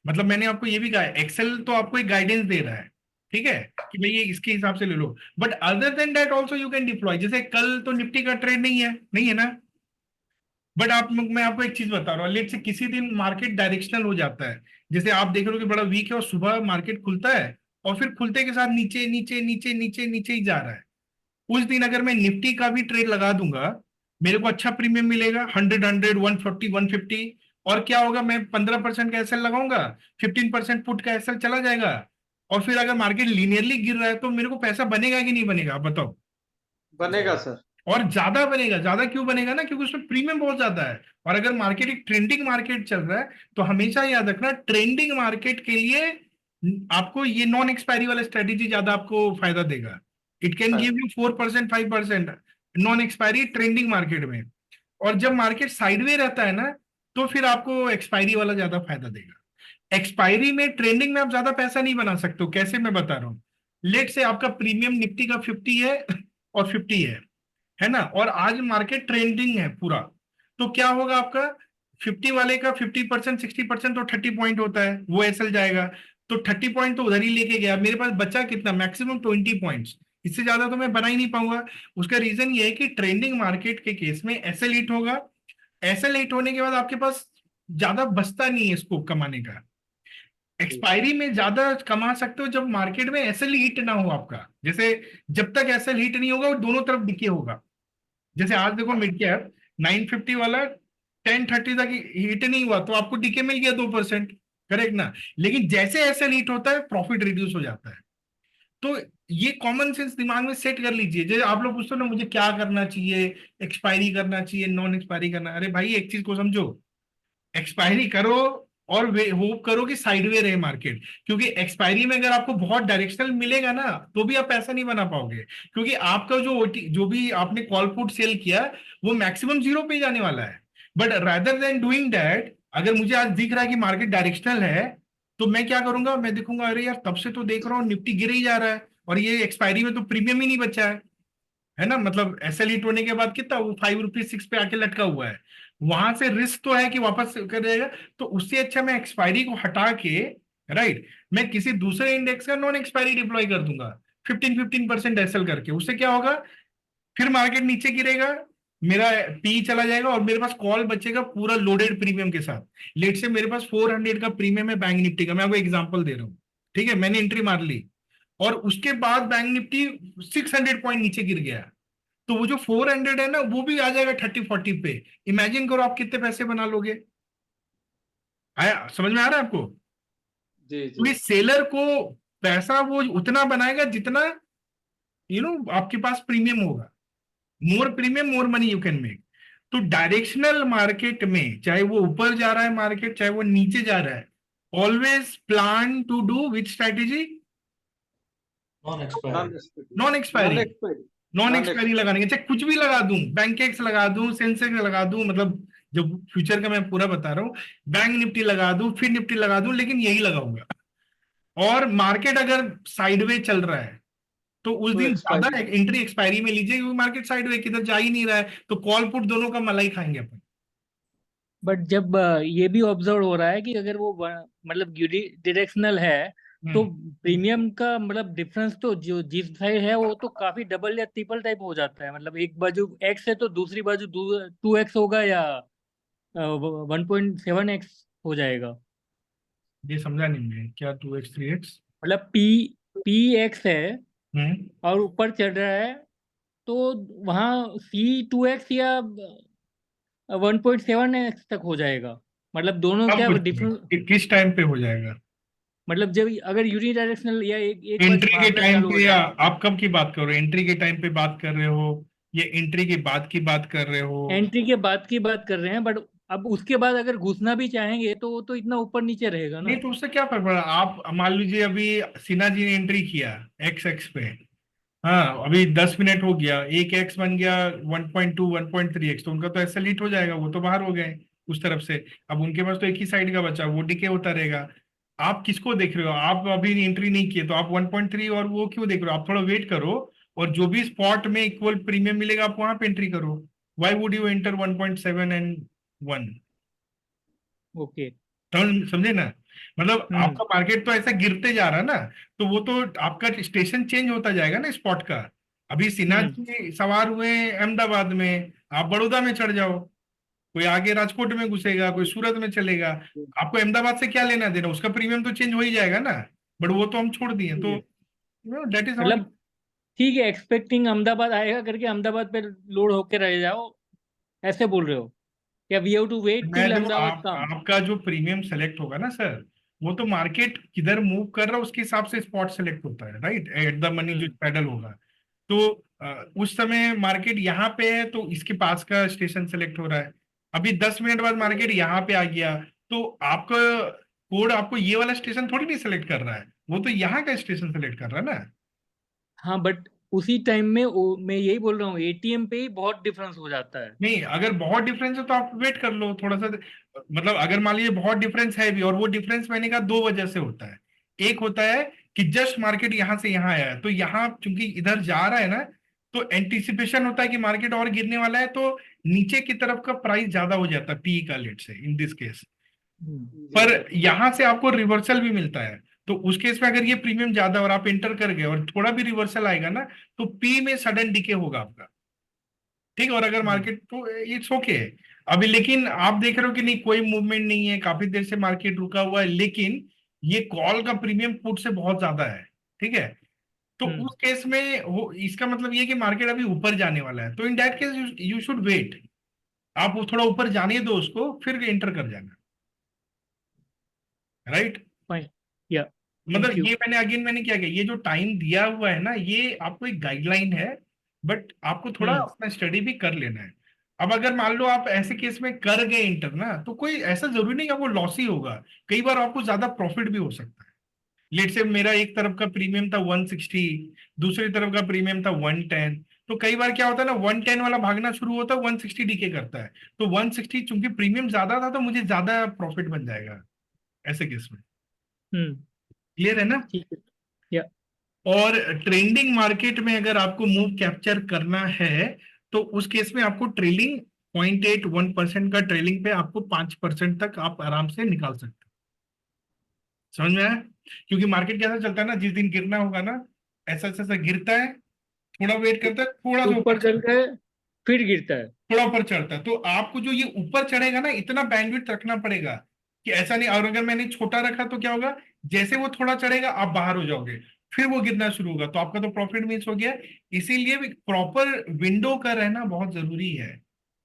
मतलब मैंने आपको ये भी कहा है, एक्सेल तो आपको एक गाइडेंस दे रहा है, ठीक है, कि भाई ये इसके हिसाब से ले लो, but other than that also you can deploy. जैसे कल तो निफ्टी का ट्रेड नहीं है ना, बट मैं आपको एक चीज बता रहा हूँ, लेट से किसी दिन मार्केट डायरेक्शनल हो जाता है, जैसे आप देख रहे हो कि बड़ा वीक है और सुबह मार्केट खुलता है और फिर खुलते के साथ नीचे नीचे नीचे नीचे नीचे ही जा रहा है। उस दिन अगर मैं निफ्टी का भी ट्रेड लगा दूंगा, मेरे को अच्छा प्रीमियम मिलेगा, 100 140 150। और क्या होगा, मैं 15% का एसएल लगाऊंगा, 15% पुट का एसएल चला जाएगा। और फिर अगर मार्केट लीनियरली गिर रहा है तो मेरे को पैसा बनेगा कि नहीं बनेगा, आप बताओ। बनेगा सर। और ज्यादा बनेगा। ज्यादा क्यों बनेगा ना, क्योंकि उसमें प्रीमियम बहुत ज्यादा है। और अगर मार्केट एक ट्रेंडिंग मार्केट चल रहा है, तो हमेशा याद रखना ट्रेंडिंग मार्केट के लिए आपको ये नॉन एक्सपायरी वाला स्ट्रेटेजी ज्यादा आपको फायदा देगा। It can give you 4% 5% non expiry trending market में। और जब मार्केट साइडवे रहता है ना, तो फिर आपको एक्सपायरी वाला ज्यादा फायदा देगा। एक्सपायरी में ट्रेंडिंग में आप ज्यादा पैसा नहीं बना सकते हो। कैसे, मैं बता रहा हूँ। लेट से आपका प्रीमियम निफ्टी का 50 है और 50 है ना, और आज मार्केट ट्रेंडिंग है पूरा, तो क्या होगा आपका 50 वाले का 50% 60% तो 30 पॉइंट होता है, वो एसएल जाएगा। तो 30 पॉइंट तो उधर ही लेके गया, मेरे पास बचा कितना, मैक्सिमम 20 पॉइंट्स। इससे ज्यादा तो मैं बना ही नहीं पाऊंगा। उसका रीजन ये है कि ट्रेंडिंग मार्केट के केस में एसएल हिट होगा। एसएल हिट होने के बाद आपके पास ज्यादा बचता नहीं है स्कोप कमाने का। एक्सपायरी में ज्यादा कमा सकते हो जब मार्केट में एसएल हिट ना हो आपका। जैसे जब तक एसएल हिट नहीं होगा वो दोनों तरफ डिके होगा। जैसे आज देखो मिड कैप 950 वाला 1030 तक हिट नहीं हुआ तो आपको डीके मिल गया 2%, करेक्ट ना। लेकिन जैसे एसएल हिट होता है प्रॉफिट रिड्यूस हो जाता है। तो ये कॉमन सेंस दिमाग में सेट कर लीजिए। जैसे आप लोग पूछते हो ना मुझे क्या करना चाहिए, एक्सपायरी करना चाहिए नॉन एक्सपायरी करना, अरे भाई एक चीज को समझो, एक्सपायरी करो और होप करो कि साइडवे रहे मार्केट। क्योंकि एक्सपायरी में अगर आपको बहुत डायरेक्शनल मिलेगा ना, तो भी आप पैसा नहीं बना पाओगे, क्योंकि आपका जो भी आपने कॉल पुट सेल किया वो मैक्सिमम जीरो पे जाने वाला है। But rather than doing that, अगर मुझे आज दिख रहा है कि मार्केट डायरेक्शनल है, तो मैं क्या करूंगा, मैं देखूंगा अरे यार तब से तो देख रहा हूँ निफ्टी गिर ही जा रहा है और ये एक्सपायरी में तो प्रीमियम ही नहीं बचा है है ना, मतलब एसएल हिट होने के बाद कितना वो 5 रुपीज 6 पे आके लटका हुआ है, वहां से रिस्क तो है कि वापस कर देगा। तो उससे अच्छा मैं एक्सपायरी को हटा के, राइट, मैं किसी दूसरे इंडेक्स का नॉन एक्सपायरी डिप्लॉय कर दूंगा 15% एसएल करके। उससे क्या होगा, फिर मार्केट नीचे गिरेगा, मेरा पी चला जाएगा और मेरे पास कॉल बचेगा पूरा लोडेड प्रीमियम के साथ। लेट से मेरे पास 400 का प्रीमियम है बैंक निफ्टी का, मैं आपको एग्जांपल दे रहा हूँ, ठीक है, मैंने एंट्री मार ली और उसके बाद बैंक निफ्टी 600 पॉइंट नीचे गिर गया, तो वो जो 400 है ना वो भी आ जाएगा 30-40 पे। इमेजिन करो आप कितने पैसे बना लोगे। आया समझ में आ रहा है आपको? जी तो जी इस सेलर को पैसा वो उतना बनाएगा जितना आपके पास प्रीमियम होगा। मोर premium more money you can make. तो डायरेक्शनल मार्केट में चाहे वो ऊपर जा रहा है मार्केट चाहे वो नीचे जा रहा है, always plan to do which strategy, non expiry. Non expiry. non-expiry, non expiry non-expiry। लगाने के, चाहे कुछ भी लगा दूं, बैंकेक्स लगा दूं, सेंसेक्स लगा दूं, मतलब जो फ्यूचर का मैं पूरा बता रहा हूं, बैंक निफ्टी लगा दूं, फिर निफ्टी लगा दूं, लेकिन यही लगाऊंगा। और मार्केट अगर साइडवे चल रहा है तो उस तो दिन ज्यादा expiry। एंट्री एक्सपायरी में लीजिए, क्योंकि मार्केट साइडवे किधर जा ही नहीं रहा है, तो कॉल पुट दोनों का मलाई खाएंगे अपन। बट जब ये भी ऑब्जर्व हो रहा है कि अगर वो मतलब डायरेक्शनल है तो प्रीमियम का मतलब डिफरेंस तो जो जिस साइड है वो तो काफी डबल या ट्रिपल टाइप हो जाता है। मतलब एक बाजू एक्स है तो दूसरी बाजू 2x होगा या 1.7x हो जाएगा। ये समझा नहीं मैं, क्या 2x 3x? मतलब पी एक्स है और ऊपर चढ़ रहा है तो वहाँ C 2x या 1.7x तक हो जाएगा। मतलब दोनों अब क्या कुछ डिफरेंस, किस टाइम पे हो जाएगा? मतलब जब अगर यूनिडायरेक्शनल या एक बाजू एंट्री के भागना टाइम चालू हो पे, या जाए। आप कब की बात कर रहे हो? एंट्री के टाइम पे बात कर रहे हो या एंट्री के बाद की बात कर रहे हो? एंट्री के बाद की बात कर रहे हैं, बट अब उसके बाद अगर घुसना भी चाहेंगे तो वो तो इतना ऊपर नीचे रहेगा नहीं ना। तो उससे क्या फर्क पड़ा? आप मान लीजिए अभी सिन्हा जी ने एंट्री किया एक्स पे, हाँ अभी 10 मिनट हो गया, एक एक्स बन गया 1.2 1.3x, तो उनका तो ऐसा लीट हो जाएगा, वो तो बाहर हो गए उस तरफ से। अब उनके पास तो एक ही साइड का बचा, वो डिके होता रहेगा। आप किसको देख रहे हो? आप अभी एंट्री नहीं किए तो आप 1.3 और वो क्यों देख रहे हो? आप थोड़ा वेट करो और जो भी स्पॉट में इक्वल प्रीमियम मिलेगा आप वहां पे एंट्री करो। Why would you enter 1.7 and 1? Okay. समझे ना? मतलब आपका मार्केट तो ऐसा गिरते जा रहा है ना, तो वो तो आपका स्टेशन चेंज होता जाएगा ना स्पॉट का। अभी सिन्हा जी सवार हुए अहमदाबाद में, आप बड़ौदा में चढ़ जाओ, कोई आगे राजकोट में घुसेगा, कोई सूरत में चलेगा, आपको अहमदाबाद से क्या लेना देना? उसका प्रीमियम तो चेंज हो ही जाएगा ना, बट वो तो हम छोड़ दिए। तो दैट इज हाउ। मतलब ठीक है, एक्सपेक्टिंग अहमदाबाद आएगा करके अहमदाबाद पे लोड होके रह जाओ, ऐसे बोल रहे हो? या वी हैव टू वेट मैं टिल देखो, अहमदाबाद कम? आपका जो प्रीमियम सेलेक्ट होगा ना सर, वो तो मार्केट किधर मूव कर रहा है उसके हिसाब से स्पॉट सेलेक्ट होता है, राइट, एट द मनी जो पैडल होगा। तो उस समय मार्केट यहाँ पे है तो इसके पास का स्टेशन सेलेक्ट हो रहा है। अभी 10 मिनट बाद मार्केट यहाँ पे आ गया, तो आपका कोड आपको ये वाला स्टेशन थोड़ी नहीं सेलेक्ट कर रहा है, वो तो यहाँ का स्टेशन सेलेक्ट कर रहा है ना। हाँ बट उसी टाइम में मैं यही बोल रहा हूँ एटीएम पे ही बहुत डिफरेंस हो जाता है। नहीं, अगर बहुत डिफरेंस है तो आप वेट कर लो थोड़ा सा। मतलब अगर मान लीजिए बहुत डिफरेंस है भी, और वो डिफरेंस मैंने कहा 2 वजह से होता है। एक होता है कि जस्ट मार्केट यहां से यहां आया है, तो यहाँ चूंकि इधर जा रहा है ना, तो एंटिसिपेशन होता है कि मार्केट और गिरने वाला है, तो नीचे की तरफ का प्राइस ज्यादा हो जाता है पी का, लेट से इन दिस केस। पर यहां से आपको रिवर्सल भी मिलता है, तो उस केस में अगर ये प्रीमियम ज्यादा और आप एंटर कर गए और थोड़ा भी रिवर्सल आएगा ना, तो पी में सडन डिके होगा आपका, ठीक है। और अगर मार्केट तो इट्स ओके अभी, लेकिन आप देख रहे हो कि नहीं कोई मूवमेंट नहीं है, काफी देर से मार्केट रुका हुआ है, लेकिन ये कॉल का प्रीमियम पुट से बहुत ज्यादा है, ठीक है। तो उस केस में वो इसका मतलब ये कि मार्केट अभी ऊपर जाने वाला है, तो in that case you should wait. आप वो थोड़ा ऊपर जाने दो उसको, फिर एंटर कर जाना, राइट। या मतलब ये मैंने क्या किया, ये जो टाइम दिया हुआ है ना, ये आपको एक गाइडलाइन है, बट आपको थोड़ा अपना स्टडी भी कर लेना है। अब अगर मान लो आप ऐसे केस में कर गए इंटर ना, तो कोई ऐसा जरूरी नहीं कि आपको लॉस ही होगा, कई बार आपको ज्यादा प्रॉफिट भी हो सकता है। लेट से मेरा एक तरफ का प्रीमियम था 160, दूसरी तरफ का प्रीमियम था 110, तो कई बार क्या होता है ना, 110 वाला भागना शुरू होता है, 160 डीके करता है, तो 160 चूंकि प्रीमियम ज्यादा था तो मुझे ज्यादा प्रॉफिट बन जाएगा ऐसे केस में। क्लियर है ना? ठीक है। या और ट्रेंडिंग मार्केट में अगर आपको मूव कैप्चर करना है तो उस केस में आपको ट्रेलिंग 0.81% का ट्रेलिंग पे आपको 5% तक आप आराम से निकाल सकते हो। समझ में आया? क्योंकि मार्केट कैसा चलता है ना, जिस दिन गिरना होगा ना ऐसा ऐसा ऐसा गिरता है, थोड़ा वेट करता है, थोड़ा सा ऊपर चलता है फिर गिरता है। थोड़ा ऊपर चढ़ता है। तो आपको जो ये ऊपर चढ़ेगा ना, इतना बैंडविड्थ रखना पड़ेगा कि ऐसा नहीं। और अगर मैंने छोटा रखा तो क्या होगा, जैसे वो थोड़ा चढ़ेगा आप बाहर हो जाओगे, फिर वो गिरना शुरू होगा, तो आपका तो प्रॉफिट मिस हो गया। इसीलिए प्रॉपर विंडो का रहना बहुत जरूरी है।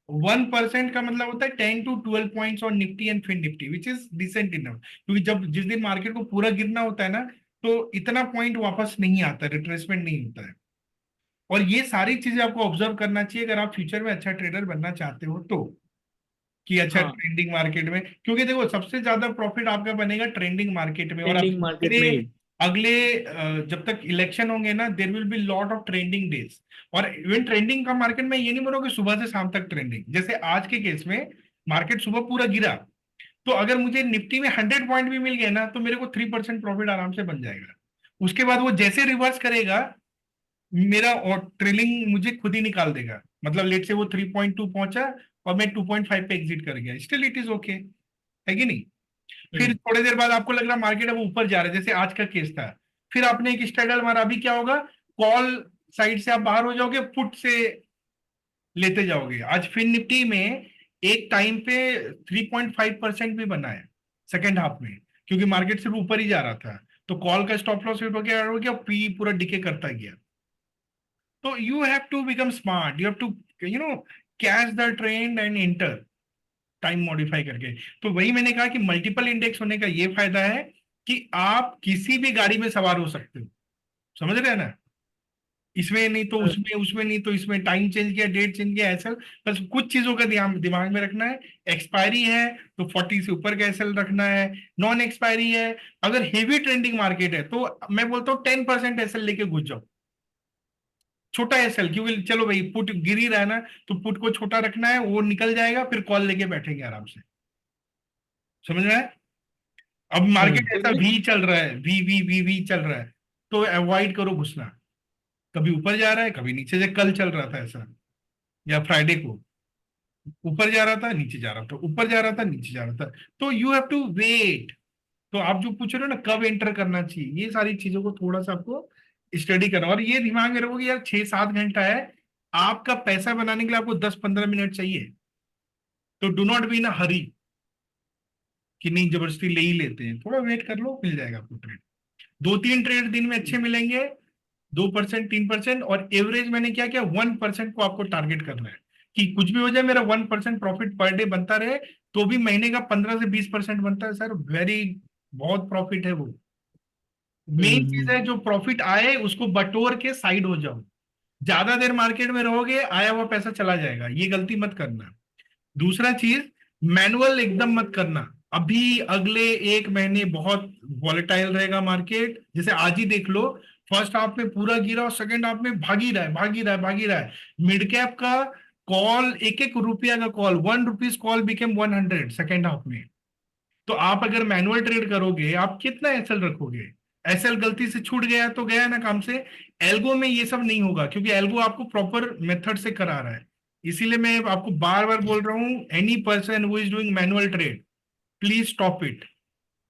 1% का मतलब होता है 10 to 12 points on Nifty and Fin Nifty, which is decent enough. क्योंकि जब जिस दिन मार्केट को पूरा गिरना होता है ना, तो इतना पॉइंट वापस नहीं आता, रिट्रेसमेंट नहीं होता है। और ये सारी चीजें आपको ऑब्जर्व करना चाहिए अगर आप फ्यूचर में अच्छा ट्रेडर बनना चाहते हो तो, कि अच्छा हाँ, ट्रेंडिंग मार्केट में। क्योंकि देखो सबसे ज्यादा प्रॉफिट आपका बनेगा ट्रेंडिंग मार्केट में। और ट्रेंडिंग मार्केट में अगले ही। अगले जब तक इलेक्शन होंगे ना, there will be lot of trending days. और इवन ट्रेंडिंग का मार्केट में ये नहीं बोलो कि सुबह से शाम तक ट्रेंडिंग। जैसे आज के केस में मार्केट सुबह पूरा गिरा, तो अगर मुझे निफ्टी में 100 पॉइंट भी मिल गए ना, तो मेरे को 3% प्रॉफिट आराम से बन जाएगा। उसके बाद वो जैसे रिवर्स करेगा, मेरा और ट्रेलिंग मुझे खुद ही निकाल देगा। मतलब लेट से वो 3.2 पहुंचा और मैं 2.5 पे एग्जिट कर गया, स्टिल इट इज ओके, है कि नहीं? फिर थोड़ी देर बाद आपको लग रहा मार्केट अब ऊपर जा रहा है, जैसे आज का केस था, फिर आपने एक स्ट्रगल मारा। अभी क्या होगा, कॉल साइड से आप बाहर हो जाओगे, पुट से लेते जाओगे। आज फिन निफ्टी में एक टाइम पे 3.5% भी बना है सेकेंड हाफ में, क्योंकि मार्केट सिर्फ ऊपर ही जा रहा था। तो कॉल का स्टॉप लॉस हिट हो गया, पी पूरा डिके करता गया। तो you have to become smart, you have to catch the trend and enter time modify करके। तो वही मैंने कहा कि मल्टीपल इंडेक्स होने का ये फायदा है कि आप किसी भी गाड़ी में सवार हो सकते हो। समझ रहे हैं ना? इसमें नहीं तो उसमें, उसमें नहीं तो इसमें, टाइम चेंज किया, डेट चेंज किया, एसएल। बस कुछ चीजों का दिमाग में रखना है। एक्सपायरी है तो 40 से ऊपर का एसएल रखना है। नॉन एक्सपायरी है, अगर हेवी ट्रेंडिंग मार्केट है तो मैं बोलता हूँ 10% एसएल लेके घुस जाओ, छोटा एसएल। क्योंकि चलो भाई पुट गिर ही रहा है ना, तो पुट को छोटा रखना है, वो निकल जाएगा, फिर कॉल लेके बैठेंगे आराम से। समझ में आया? अब मार्केट ऐसा वी चल रहा है, वी वी वी वी चल रहा है, तो अवॉइड करो घुसना। कभी ऊपर जा रहा है, कभी नीचे से। कल चल रहा था ऐसा, या फ्राइडे को ऊपर जा रहा था, नीचे जा रहा था, ऊपर जा रहा था, नीचे जा रहा था। तो यू हैव टू वेट। तो आप जो पूछ रहे हो ना कब एंटर करना चाहिए, ये सारी चीजों को थोड़ा सा आपको स्टडी करना। और ये दिमाग में रखो कि यार 6-7 घंटा है, आपका पैसा बनाने के लिए आपको 10-15 मिनट चाहिए। तो डू नॉट बी इन हरी कि नहीं जबरदस्ती ले ही लेते हैं, थोड़ा वेट कर लो, मिल जाएगा आपको ट्रेड। 2-3 ट्रेड दिन में अच्छे मिलेंगे, 2% 3%। और एवरेज मैंने क्या किया, 1% को आपको टारगेट करना है कि कुछ भी हो जाए मेरा 1% प्रॉफिट पर डे बनता रहे। तो भी महीने का 15 से 20% बनता है सर, वेरी बहुत प्रॉफिट है वो। मेन चीज है जो प्रॉफिट आए उसको बटोर के साइड हो जाओ। ज्यादा देर मार्केट में रहोगे, आया हुआ पैसा चला जाएगा, ये गलती मत करना। दूसरा चीज, मैनुअल एकदम मत करना। अभी अगले 1 महीने बहुत वॉलेटाइल रहेगा मार्केट। जैसे आज ही देख लो, फर्स्ट हाफ में पूरा गिरा और सेकंड हाफ में भाग ही रहा है, भाग ही रहा है, भाग ही रहा है। मिड कैप का कॉल, एक रुपया का call, 1 rupees call became 100 second half में। तो आप अगर मैनुअल ट्रेड करोगे, आप कितना एसएल रखोगे? एसएल गलती से छूट गया तो गया ना काम से। एल्गो में ये सब नहीं होगा, क्योंकि एल्गो आपको प्रॉपर मेथड से करा रहा है। इसीलिए मैं आपको बार बार बोल रहा हूं, any person who is doing manual trade, please stop it,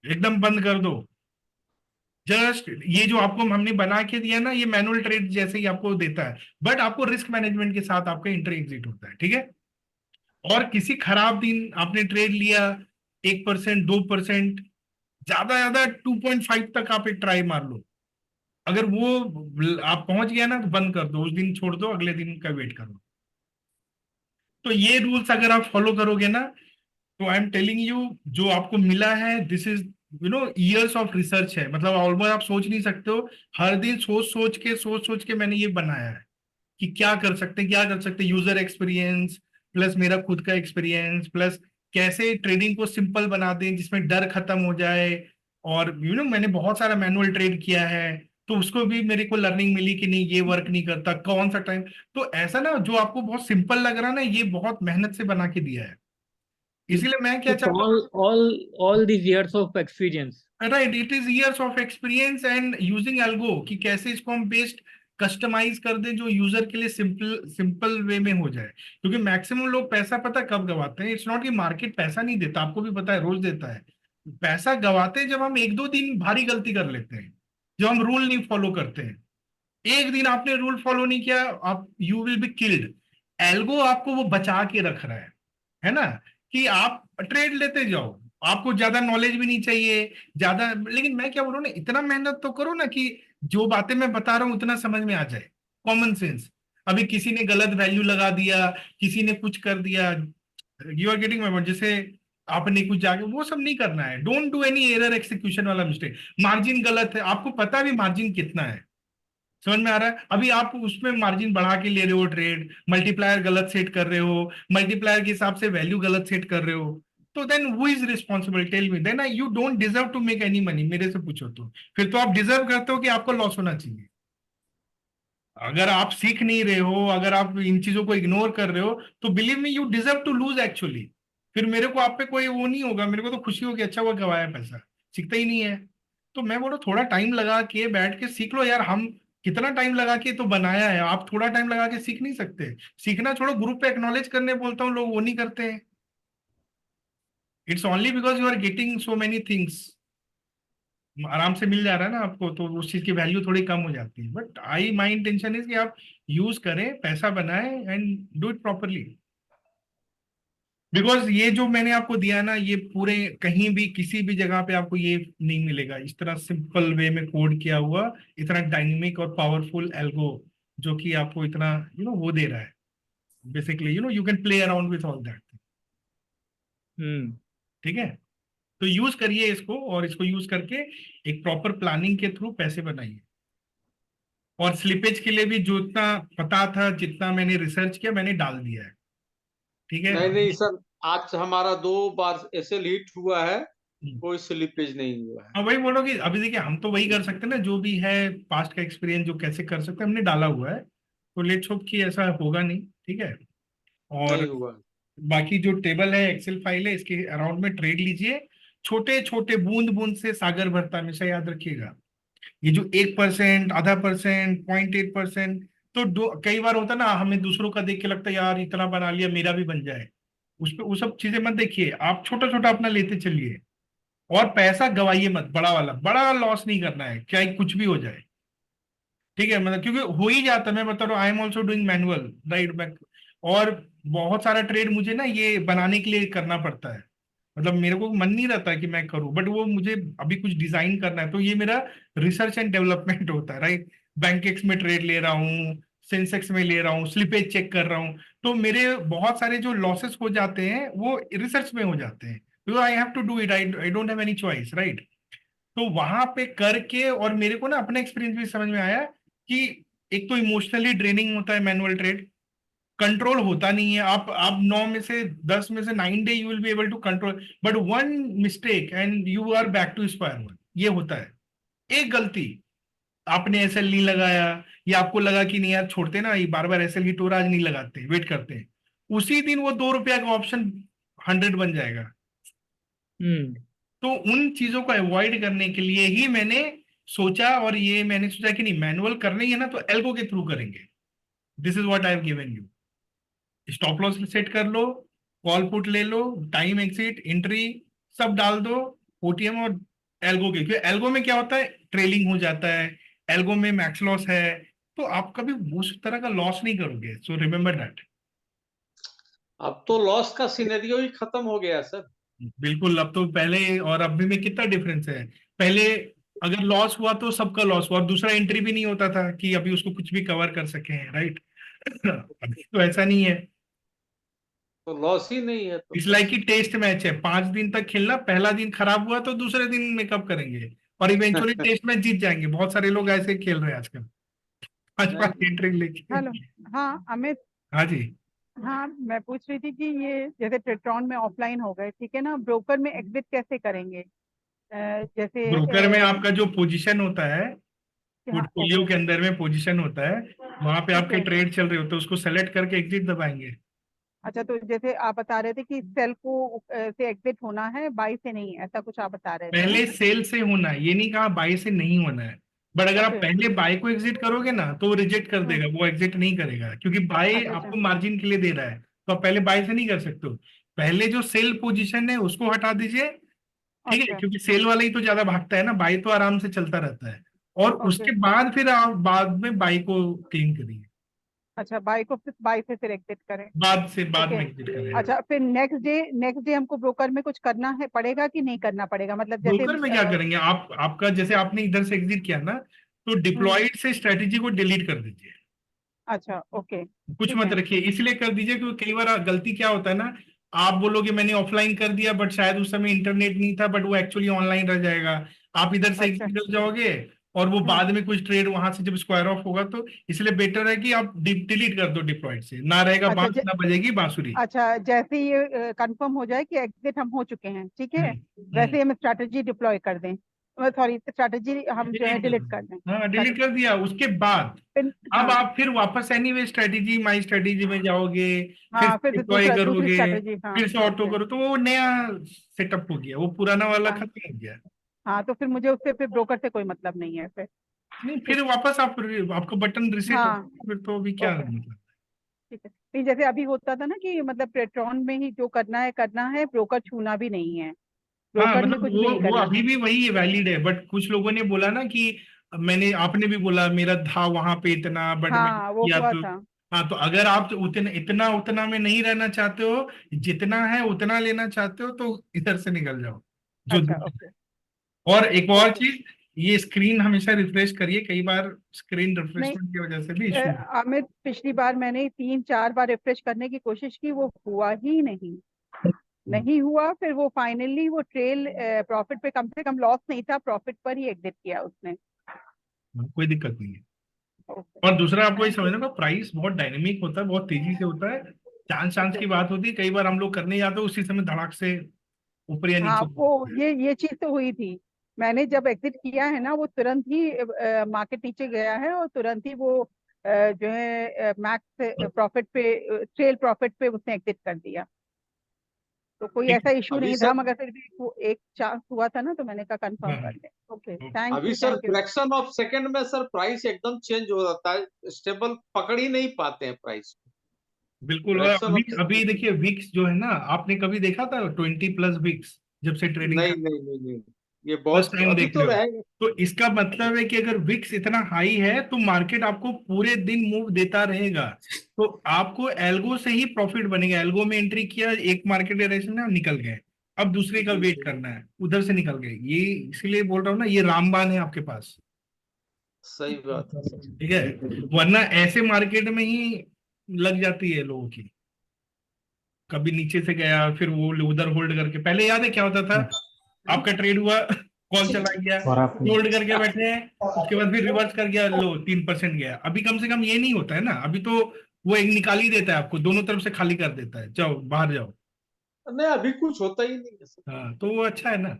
एकदम बंद कर दो। जस्ट ये जो आपको हमने बना के दिया ना, ये मैनुअल ट्रेड जैसे ही आपको देता है, बट आपको रिस्क मैनेजमेंट के साथ आपका इंटर एग्जिट होता है, ठीक है? और किसी खराब दिन आपने ट्रेड लिया, 1% 2%, ज्यादा ज्यादा 2.5 तक आप एक ट्राई मार लो। अगर वो आप पहुंच गया ना, तो बंद कर दो, उस दिन छोड़ दो, अगले दिन का वेट करो। तो ये रूल्स अगर आप फॉलो करोगे ना, तो आई एम टेलिंग यू, जो आपको मिला है this is years of research है। मतलब ऑलमोस्ट आप सोच नहीं सकते हो, हर दिन सोच सोच के मैंने ये बनाया है कि क्या कर सकते हैं, क्या कर सकते हैं। यूजर एक्सपीरियंस प्लस मेरा खुद का एक्सपीरियंस प्लस कैसे ट्रेडिंग को सिंपल बना दें जिसमें डर खत्म हो जाए। और मैंने बहुत सारा मैनुअल ट्रेड किया है, तो उसको भी मेरे को लर्निंग मिली कि नहीं ये वर्क नहीं करता, कौन सा टाइम। तो ऐसा ना, जो आपको बहुत सिंपल लग रहा है ना, ये बहुत मेहनत से बना के दिया है। इसीलिए मैं क्या It's चाहता हूँ, all these years of experience. Right, it is years of experience and using algo, कि कैसे इसको हम बेस्ट कस्टमाइज कर दें जो यूजर के लिए सिंपल सिंपल वे में हो जाए। क्योंकि मैक्सिमम लोग पैसा पता कब गवाते हैं, इट्स नॉट कि मार्केट पैसा नहीं देता, आपको भी पता है, रोज देता है। पैसा गवाते हैं जब हम एक दो दिन भारी गलती कर लेते हैं, जब हम रूल नहीं फॉलो करते हैं। एक दिन आपने रूल फॉलो नहीं किया, आप you will be killed. Algo आपको वो बचा के रख रहा है ना, कि आप ट्रेड लेते जाओ, आपको ज्यादा नॉलेज भी नहीं चाहिए ज्यादा। लेकिन मैं क्या बोल रहा हूँ ना, इतना मेहनत तो करो ना कि जो बातें मैं बता रहा हूँ उतना समझ में आ जाए, कॉमन सेंस। अभी किसी ने गलत वैल्यू लगा दिया, किसी ने कुछ कर दिया, you are getting my point, जैसे आपने कुछ जाके वो सब नहीं करना है। Don't do any error execution वाला मिस्टेक। मार्जिन गलत है, आपको पता भी मार्जिन कितना है, समझ में आ रहा है? अभी आप उसमें मार्जिन बढ़ा के ले रहे हो ट्रेड, मल्टीप्लायर गलत सेट कर रहे हो, मल्टीप्लायर के हिसाब से वैल्यू गलत सेट कर रहे हो, तो then who is responsible, tell me. Then you don't deserve to make any money, मेरे से पूछो तो। फिर तो आप डिजर्व करते हो कि आपको लॉस होना चाहिए। अगर आप सीख नहीं रहे हो, अगर आप इन चीजों को इग्नोर कर रहे हो, तो believe me you deserve to lose actually. फिर मेरे को आप पे कोई वो नहीं होगा, मेरे को तो खुशी होगी, अच्छा हुआ गवाया पैसा, सीखता ही नहीं है। तो मैं बोलो थोड़ा टाइम लगा के बैठ के सीख लो यार। हम कितना टाइम लगा के तो बनाया है, आप थोड़ा टाइम लगा के सीख नहीं सकते? सीखना छोड़ो, ग्रुप पे एक्नॉलेज करने बोलता हूँ, लोग वो नहीं करते हैं। It's only because you are getting so many things, आराम से मिल जा रहा है ना आपको, तो उस चीज की वैल्यू थोड़ी कम हो जाती है। बट माई इंटेंशन इज कि आप यूज करें, पैसा बनाएं and do it properly. Because ये जो मैंने आपको दिया ना, ये पूरे कहीं भी किसी भी जगह पे आपको ये नहीं मिलेगा, इस तरह सिंपल वे में कोड किया हुआ, इतना डायनेमिक और पावरफुल एल्गो, जो कि आपको इतना वो दे रहा है। Basically you can play around with all that. ठीक है, तो यूज करिए इसको, और इसको यूज करके एक प्रॉपर प्लानिंग के थ्रू पैसे बनाइए। और स्लिपेज के लिए भी जो इतना पता था, जितना मैंने रिसर्च किया, मैंने डाल दिया है। ठीक है, नहीं नहीं सर, आज हमारा 2 बार एसएल हिट हुआ है, कोई स्लिपेज नहीं हुआ है। हाँ, वही बोलो कि अभी देखिए हम तो वही कर सकते हैं ना, जो भी है पास्ट का एक्सपीरियंस जो कैसे कर सकते हैं हमने डाला हुआ है। तो लेट्स होप कि ऐसा होगा नहीं। ठीक है, और नहीं हुआ। बाकी जो टेबल है, एक्सेल फाइल है, इसके अराउंड में ट्रेड लीजिए। छोटे छोटे बूंद बूंद से सागर भरता, हमेशा याद रखिएगा। ये जो 1%, आधा परसेंट, 0.8%, तो कई बार होता है ना, हमें दूसरों का देख के लगता है यार इतना बना लिया, मेरा भी बन जाए। उस पे वो सब चीजें मत देखिए, आप छोटा छोटा अपना लेते चलिए। और पैसा गवाइए मत, बड़ा वाला, बड़ा लॉस नहीं करना है, चाहे कुछ भी हो जाए। ठीक है, मतलब क्योंकि हो ही जाता है, मैं बता रहा हूँ, I am also doing manual right. और बहुत सारा ट्रेड मुझे ना ये बनाने के लिए करना पड़ता है। मतलब मेरे को मन नहीं रहता कि मैं करूं, बट वो मुझे अभी कुछ डिजाइन करना है, तो ये मेरा रिसर्च एंड डेवलपमेंट होता है राइट। बैंकेक्स में ट्रेड ले रहा हूँ, सेंसेक्स में ले रहा हूँ, स्लिपेज चेक कर रहा हूँ, तो मेरे बहुत सारे जो लॉसेस हो जाते हैं वो रिसर्च में हो जाते हैं, तो I have to do it, I don't have any choice right. तो वहां पे करके, और मेरे को ना अपना एक्सपीरियंस भी समझ में आया कि एक तो इमोशनली ड्रेनिंग होता है मैनुअल ट्रेड, कंट्रोल होता नहीं है। आप 9 में से 10 में से 9 day you will be able to control, but one mistake and you are back to square one. ये होता है, एक गलती, आपने एसएल नहीं लगाया, या आपको लगा कि नहीं यार छोड़ते ना, ये बार बार एसएल हिट हो रहा, आज नहीं लगाते, वेट करते हैं, उसी दिन वो 2 रुपया का ऑप्शन 100 बन जाएगा। तो उन चीजों को अवॉइड करने के लिए ही मैंने सोचा, और ये मैंने सोचा कि नहीं, मैनुअल करना ही है ना, तो एल्गो के थ्रू करेंगे। This is what I have given you. Stop loss set कर लो, कॉल पुट ले लो, टाइम एग्जिट एंट्री सब डाल दो, ओटीएम और एल्गो के, क्योंकि एल्गो में क्या होता है, ट्रेलिंग हो जाता है, एल्गो में मैक्स लॉस है, तो आप कभी उस तरह का लॉस नहीं करोगे। So remember that. अब तो लॉस का सिनेरियो ही खत्म हो गया सर। बिल्कुल, अब तो पहले और अभी में कितना डिफरेंस है। पहले अगर लॉस हुआ तो सबका लॉस हुआ, और दूसरा एंट्री भी नहीं होता था कि अभी उसको कुछ भी कवर कर सके हैं राइट। अभी तो ऐसा नहीं है, तो लॉस ही नहीं है तो। इट्स लाइक कि टेस्ट मैच है, 5 दिन तक खेलना, पहला दिन खराब हुआ तो दूसरे दिन मेकअप करेंगे, और इवेंचुअली टेस्ट मैच जीत जाएंगे। बहुत सारे लोग ऐसे खेल रहे हैं आजकल, 5 एंट्री लेके। हेलो, हाँ अमित। हाँ जी, हाँ, मैं पूछ रही थी कि ये जैसे टेट्रॉन में ऑफलाइन हो गए, ठीक है ना, ब्रोकर में एग्जिट कैसे करेंगे? जैसे ब्रोकर में आपका जो पोजीशन होता है, हाँ, पोर्टफोलियो के अंदर में पोजीशन होता है, वहां पे ठीक आपके है। ट्रेड चल रहे होते हैं, उसको सेलेक्ट करके एग्जिट दबाएंगे। अच्छा, तो जैसे आप बता रहे थे कि सेल को से एग्जिट होना है, बाई से नहीं, ऐसा कुछ आप बता रहे थे ना? पहले सेल से होना है, ये नहीं कहा बाई से नहीं होना है। बट अगर आप ओके। पहले बाय को एग्जिट करोगे ना तो वो रिजेक्ट कर देगा, वो एग्जिट नहीं करेगा, क्योंकि बाय अच्छा आपको अच्छा मार्जिन के लिए दे रहा है। तो आप पहले बाय से नहीं कर सकते हो। पहले जो सेल पोजीशन है उसको हटा दीजिए, ठीक है, अच्छा। क्योंकि सेल वाला ही तो ज्यादा भागता है ना, बाय तो आराम से चलता रहता है। और ओके। उसके बाद फिर आप बाद में बाय को क्लीन करिए, अच्छा, बाई को फिर बाई से फिर एग्जिट करें। बाद ओके। में एग्जिट करें। अच्छा, फिर नेक्स्ट डे हमको ब्रोकर में कुछ करना है, पड़ेगा कि नहीं करना पड़ेगा, मतलब जैसे ब्रोकर में क्या करेंगे आप, आपका जैसे आपने इधर से एग्जिट किया ना, तो डिप्लॉयड से स्ट्रेटेजी को डिलीट कर दीजिए, अच्छा ओके कुछ ठीक मत है। रखिए। इसलिए कर दीजिए क्योंकि कई बार गलती क्या होता है ना, आप बोलोगे मैंने ऑफलाइन कर दिया बट शायद उस समय इंटरनेट नहीं था, बट वो एक्चुअली ऑनलाइन रह जाएगा। आप इधर से अच्छा। एग्जिट कर जाओगे और वो बाद में कुछ ट्रेड वहां से जब स्क्वायर ऑफ होगा, तो इसलिए बेटर है कि आप डिलीट कर दो डिप्लॉयड से, ना रहेगा अच्छा बांस ना बजेगी बांसुरी। अच्छा, जैसे ये कंफर्म हो जाए कि एग्जिट हम हो चुके हैं, ठीक है, वैसे हम्म। ही हम स्ट्रैटेजी डिप्लॉय कर दें, सॉरी स्ट्रैटेजी हम जो है डिलीट कर डिलीट कर दें। दो, हाँ डिलीट कर दिया। उसके बाद अब हाँ आप फिर वापस एनीवे स्ट्रेटेजी माई स्ट्रेटेजी में जाओगे, फिर हाँ, फिर डिप्लॉय दूसरी करोगे, स्ट्रैटेजी, हाँ फिर से ऑटो ओके। करो, तो वो नया सेटअप हो गया, वो पुराना वाला हाँ खत्म हो गया। हाँ, तो फिर मुझे उससे फिर ब्रोकर से कोई मतलब नहीं है फिर। नहीं, ठीक। फिर वापस आप, आपका बटन रिसेट हो, हाँ फिर तो अभी क्या ओके मतलब। ठीक है। नहीं, जैसे अभी होता था ना कि मतलब पेट्रॉन में ही जो करना है, ब्रोकर छूना भी नहीं है, हाँ ब्रोकर में मतलब कुछ भी नहीं वो करना अभी है। भी वही वैलिड है, बट कुछ लोगों ने बोला ना कि मैंने, आपने भी बोला मेरा था वहां पे इतना, बट मैंने हाँ वो किया हुआ तो। था। हाँ, तो अगर आप उतना इतना उतना में नहीं रहना चाहते हो, जितना है उतना लेना चाहते हो, तो इधर से निकल जाओ जो अच्छा दूर ओके है। और एक और ओके। चीज, ये स्क्रीन हमेशा रिफ्रेश करिए, कई बार स्क्रीन नहीं रिफ्रेशमेंट की वजह से भी इशू। अमित, पिछली बार मैंने 3-4 बार रिफ्रेश करने की कोशिश की, वो हुआ ही नहीं, नहीं हुआ। फिर वो फाइनली वो ट्रेल प्रॉफिट पे, कम से कम लॉस नहीं था, प्रॉफिट पर ही एग्जिट किया उसने। कोई दिक्कत नहीं है। ओके और दूसरा आपको ये थैंक यू। समझना, प्राइस बहुत डायनेमिक होता है, बहुत तेजी से होता है, चांस चांस ओके। की बात होती है, कई बार हम लोग करने जाते हैं उसी समय धड़ाक से ऊपर या हाँ नीचे। वो ये चीज तो हुई थी, मैंने जब एग्जिट किया है ना, वो तुरंत ही मार्केट नीचे गया है और तुरंत ही वो जो है मैक्स प्रॉफिट पे, ट्रेल प्रॉफिट पे उसने एग्जिट कर दिया। तो कोई ठीक ऐसा इशू अभी नहीं था, सर मगर फिर भी वो एक चांस हुआ था ना, तो मैंने कहा है। कंफर्म हाँ, कर ले। ओके हाँ, थैंक अभी you sir thank you. Fraction of second में सर प्राइस एकदम चेंज हो जाता है, स्टेबल पकड़ ही नहीं पाते हैं प्राइस को। बिल्कुल। और फ्रैक्शन अभी ऑफ अभी सेकंड। देखिए विक्स जो है ना, आपने कभी देखा था 20+ विक्स जब से ट्रेडिंग नहीं कर, नहीं नहीं नहीं, ये फर्स्ट बहुत टाइम अभी देख तो रहे हो? रहेगा। तो इसका मतलब है कि अगर विक्स इतना हाई है तो मार्केट आपको पूरे दिन मूव देता रहेगा, तो आपको एल्गो से ही प्रॉफिट बनेगा। एल्गो में एंट्री किया, एक मार्केट डायरेक्शन है, निकल गए, अब दूसरे का जी वेट जी, करना है, उधर से निकल गए। ये इसलिए बोल रहा हूँ ना, ये रामबाण है आपके पास, सही बात है सर। ठीक है। वरना ऐसे मार्केट में ही लग जाती है लोगों की, कभी नीचे से गया फिर वो उधर होल्ड करके, पहले याद है क्या होता था, आपका ट्रेड हुआ, कॉल चला गया, और आपने होल्ड करके बैठे हैं, उसके बाद फिर रिवर्स कर गया, लो 3% गया। अभी कम से कम ये नहीं होता है ना, अभी तो वो एक निकाल ही देता है आपको, दोनों तरफ से खाली कर देता है, जाओ बाहर जाओ। नहीं अभी कुछ होता ही नहीं है सर। हाँ, तो वो अच्छा है ना।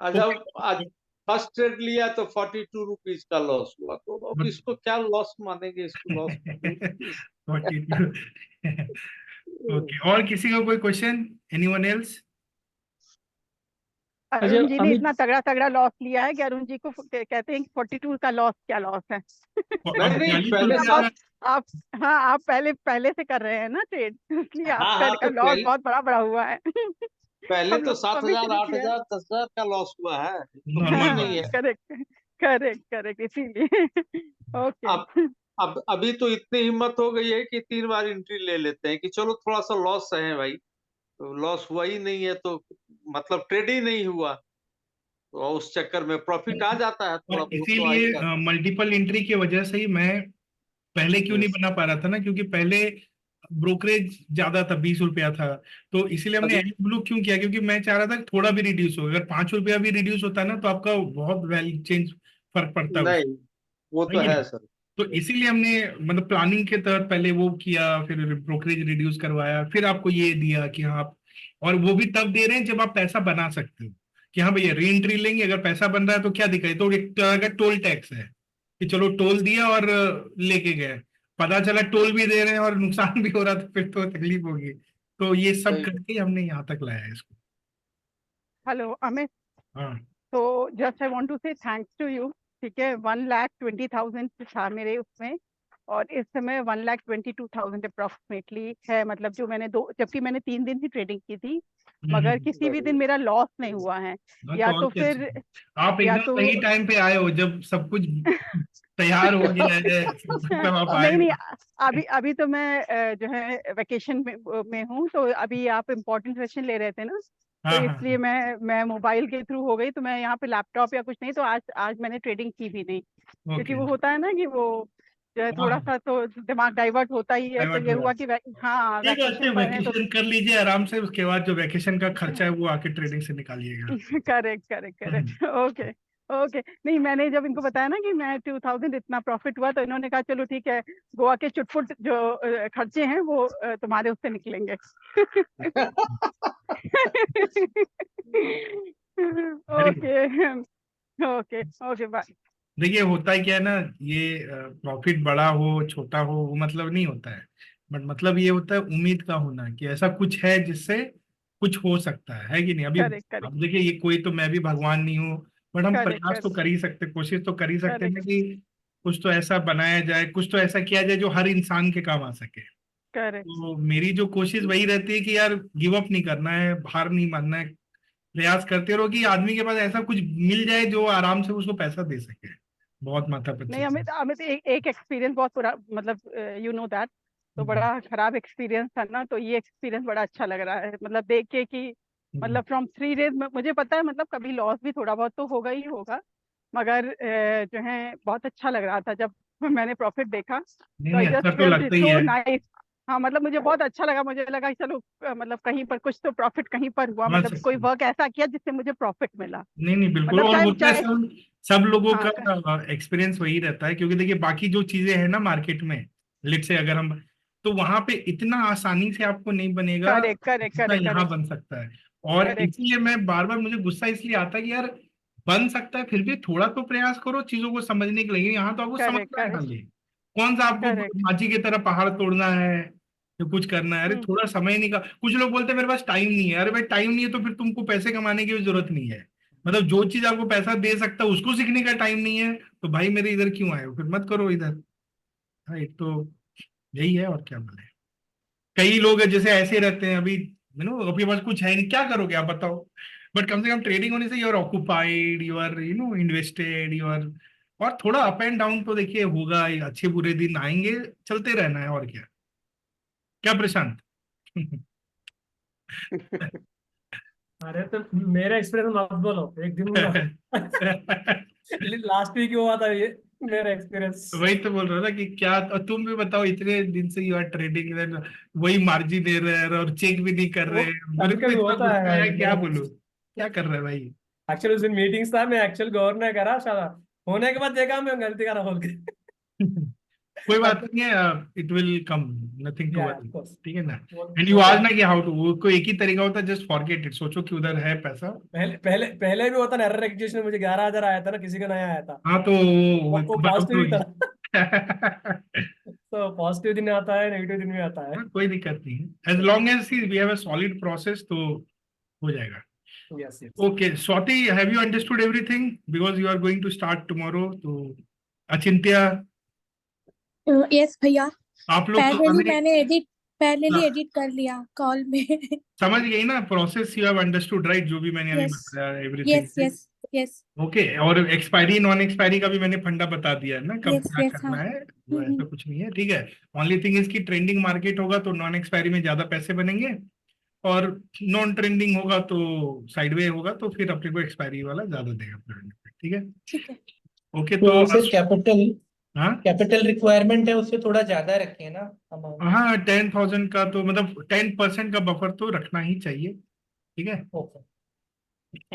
आज ओके। अब आज फर्स्ट ट्रेड लिया तो 42 रुपीज का लॉस हुआ, तो अब इसको क्या लॉस मानेंगे, इसको लॉस मानेंगे। 42। ओके, और किसी का कोई क्वेश्चन, एनीवन एल्स? अच्छा अरुण जी ने इतना अमित, तगड़ा तगड़ा लॉस लिया है कि अरुण जी को कहते हैं कि 42 का लॉस क्या लॉस है। नहीं अब नहीं, पहले ₹42 आप सात। आप हाँ, आप पहले से कर रहे हैं ना ट्रेड, इसलिए हाँ आपका हाँ, का तो लॉस पहले बहुत बड़ा बड़ा हुआ है। पहले हम तो लोग तो सात अभी हजार शुरू आठ किया है। हजार 10,000 का लॉस हुआ है, तो कुछ नॉर्मल नहीं बात है। है। करेक्ट करेक्ट करेक्ट इसीलिए। ओके अब अब अभी तो इतनी हिम्मत हो गई है कि 3 बार एंट्री ले लेते हैं कि चलो थोड़ा सा लॉस है भाई, तो लॉस हुआ ही नहीं है तो मतलब ट्रेड ही नहीं हुआ, तो उस चक्कर में प्रॉफिट आ जाता है, और थोड़ा बहुत तो आ ही इसीलिए जाता मल्टीपल एंट्री की वजह से ही मैं पहले क्यों है। नहीं यस। बना पा रहा था ना, क्योंकि पहले ब्रोकरेज ज्यादा था, ₹20 था, तो इसीलिए हमने अभी एलिस ब्लू क्यों किया, क्योंकि मैं चाह रहा था कि थोड़ा भी रिड्यूस हो, अगर ₹5 भी रिड्यूस होता है ना तो आपका बहुत वैल्यू चेंज, फर्क पड़ता है नहीं, वो है तो कि नहीं? है सर। तो इसीलिए हमने मतलब प्लानिंग के तहत पहले वो किया, फिर ब्रोकरेज रिड्यूस करवाया, फिर आपको ये दिया कि हाँ और वो भी तब दे रहे हैं जब आप पैसा बना सकते हो, कि हाँ भैया री एंट्री लेंगे, अगर पैसा बन रहा है तो क्या दिक्कत है, तो एक तरह का टोल टैक्स है कि चलो टोल दिया और लेके गए। पता चला टोल भी दे रहे हैं और नुकसान भी हो रहा था, फिर तो तकलीफ होगी। तो ये सब सही करके हमने यहाँ तक लाया है इसको। हेलो अमित, हाँ तो जस्ट आई वांट टू से थैंक्स टू यू। ठीक है, 1,20,000 था मेरे उसमें, और इस समय 1,22,000 अप्रोक्सीमेटली है। मतलब जो मैंने जबकि मैंने 3 दिन ही ट्रेडिंग की थी, मगर किसी भी दिन मेरा लॉस नहीं हुआ है। हाँ, या तो और तो क्या फिर चाहिए? आप या एकदम तो सही टाइम पे आए हो, जब सब कुछ तैयार हो गया है, सब आप आए नहीं हो। नहीं, अभी अभी तो मैं जो है वेकेशन में हूँ, तो अभी आप इम्पोर्टेंट सेशन ले रहे थे ना, तो हाँ हाँ इसलिए मैं मोबाइल के थ्रू हो गई। तो मैं यहाँ पे लैपटॉप या कुछ नहीं, तो आज मैंने ट्रेडिंग की भी नहीं, क्योंकि ओके। वो होता है ना कि वो जो है हाँ थोड़ा हाँ, सा तो दिमाग डाइवर्ट होता ही है। तो डाइवर्ट ये हो हुआ जाता कि हाँ, है। ठीक है, अच्छे वैकेशन पर है तो वेकेशन कर लीजिए आराम से, उसके बाद जो वेकेशन का खर्चा है वो आके ट्रेडिंग से निकालिएगा। Correct correct correct, okay okay. नहीं, मैंने जब इनको बताया ना कि मैं 2,000 इतना प्रॉफिट हुआ, तो इन्होंने कहा चलो ठीक है, गोवा के चुटपुट जो खर्चे हैं वो तुम्हारे उससे निकलेंगे। Very good. Okay okay okay, bye. देखिए होता है क्या है ना, ये प्रॉफिट बड़ा हो छोटा हो वो मतलब नहीं होता है, बट मतलब ये होता है उम्मीद का होना कि ऐसा कुछ है जिससे कुछ हो सकता है कि नहीं। अभी करेक्ट करेक्ट अब देखिए, ये कोई तो, मैं भी भगवान नहीं हूँ, बट हम करेक्ट प्रयास तो करेक्ट कर ही सकते, कोशिश तो कर ही सकते हैं ना करेक्ट कि कुछ तो ऐसा बनाया जाए, कुछ तो ऐसा किया जाए जो हर इंसान के काम आ सके। करेक्ट तो मेरी जो कोशिश वही रहती है कि यार गिव अप नहीं करना है, हार नहीं मानना है, प्रयास करते रहो कि आदमी के पास ऐसा कुछ मिल जाए जो आराम से उसको पैसा दे सके। बहुत माथा नहीं, पच्ची अमित अमित, एक एक्सपीरियंस बहुत बुरा, मतलब यू नो दैट, तो बड़ा खराब एक्सपीरियंस था ना, तो ये एक्सपीरियंस बड़ा अच्छा लग रहा है, मतलब देख के कि मतलब फ्रॉम 3 डेज में मुझे पता है, मतलब कभी लॉस भी थोड़ा बहुत तो होगा ही होगा, मगर जो है बहुत अच्छा लग रहा था जब मैंने प्रॉफिट देखा। नहीं तो आई नहीं, अच्छा जस्ट तो फेल्ट लगता ही सो है। नाइस। हाँ, मतलब मुझे बहुत अच्छा लगा, मुझे लगा कि चलो मतलब कहीं पर कुछ तो प्रॉफिट कहीं पर हुआ, हाँ मतलब कोई वर्क ऐसा किया जिससे मुझे प्रॉफिट मिला। नहीं नहीं बिल्कुल, मतलब और चाहे होता है चाहे सब सब लोगों हाँ, का एक्सपीरियंस वही रहता है, क्योंकि देखिए बाकी जो चीजें हैं ना मार्केट में, लेट से अगर हम, तो वहां पे इतना आसानी से आपको नहीं बनेगा करेक्ट करेक्ट जितना करेक्ट यहाँ करेक्ट बन सकता है। और करेक्ट इसलिए मैं बार बार, मुझे गुस्सा इसलिए आता है कि यार बन सकता है, फिर भी थोड़ा तो प्रयास करो चीजों को समझने के लिए। यहाँ तो आपको समझ करेक्ट में आए करेक्ट खाली, कौन सा आपको करेक्ट। माची की तरह पहाड़ तोड़ना है या कुछ करना है। अरे थोड़ा समय निकाल, कुछ लोग बोलते हैं मेरे पास टाइम नहीं है, अरे भाई टाइम नहीं है तो फिर तुमको पैसे कमाने की भी जरूरत नहीं है। मतलब जो चीज आपको पैसा दे सकता है उसको सीखने का टाइम नहीं है, तो भाई मेरे इधर क्यों आए हो, फिर मत करो इधर। हाँ, एक तो यही है, और क्या बोले। कई लोग हैं जैसे ऐसे रहते हैं, अभी आपके पास कुछ है नहीं, क्या करोगे आप बताओ। बट कम से कम ट्रेडिंग होने से you are occupied, you are invested, you are, और थोड़ा अप एंड डाउन तो देखिए होगा, ये अच्छे बुरे दिन आएंगे, चलते रहना है, और क्या। क्या प्रशांत? अरे तो मेरा एक्सपीरियंस मत बोलो, एक दिन लास्ट वीक हुआ था ये मेरा एक्सपीरियंस। वही तो बोल रहा था कि क्या, और तुम भी बताओ, इतने दिन से यू आर ट्रेडिंग, वही मार्जिन दे रहे हैं और चेक भी नहीं कर वो रहे हैं, मेरे कभी को कभी इतना होता गुस्सा है है, क्या बहुत। बोलूं, क्या कर रहा है भाई। एक्चुअली उस दिन मीटिंग्स था, मैं एक्चुअल गौर नहीं करा शायद, होने के बाद देखा मैं गलती करा बोल के। कोई बात अब नहीं है, it will come, nothing to या वरी, ऑफ कोर्स ठीक है ना। वो एंड यू वो तो आज ना कि हाउ टू, वो कोई एक ही तरीका होता है, जस्ट फॉरगेट इट, सोचो कि उधर है पैसा। पहले पहले पहले भी होता ना, एरर रजिस्ट्रेशन मुझे 11,000 आया था ना, किसी का नया आया था। हाँ तो वो बराबर पॉजिटिव ही होगी। था। तो पॉजिटिव दिन में आता है, नेगेटिव दिन में आता है। हाँ, कोई दिक्कत नहीं है, as long as we have a solid process तो हो जाएगा। Yes yes. Okay, Swati, have you understood everything? Because you are going to start tomorrow. तो अचिंत्य, यस भैया, आप लोग तो हमें पैरेलली एडिट कर लिया कॉल में। समझ गई ना process, you have understood right, जो भी मैंने अभी यस बताया everything. Yes yes yes okay, और एक्सपायरी नॉन एक्सपायरी का भी मैंने फंडा बता दिया है ना, कब यस क्या यस हाँ। करना है, वो ऐसा कुछ नहीं है, ठीक है। ओनली थिंग इज की ट्रेंडिंग मार्केट होगा तो नॉन एक्सपायरी में ज्यादा पैसे बनेंगे, और नॉन ट्रेंडिंग होगा तो साइडवे होगा तो फिर अपने को एक्सपायरी वाला ज्यादा देगा पेमेंट, ठीक है। ठीक है। ओके, तो तो सर कैपिटल हाँ कैपिटल रिक्वायरमेंट है, उससे थोड़ा ज्यादा रखें ना अमाउंट। हाँ, 10,000 का तो मतलब 10% का बफर तो रखना ही चाहिए, ठीक है। ओके।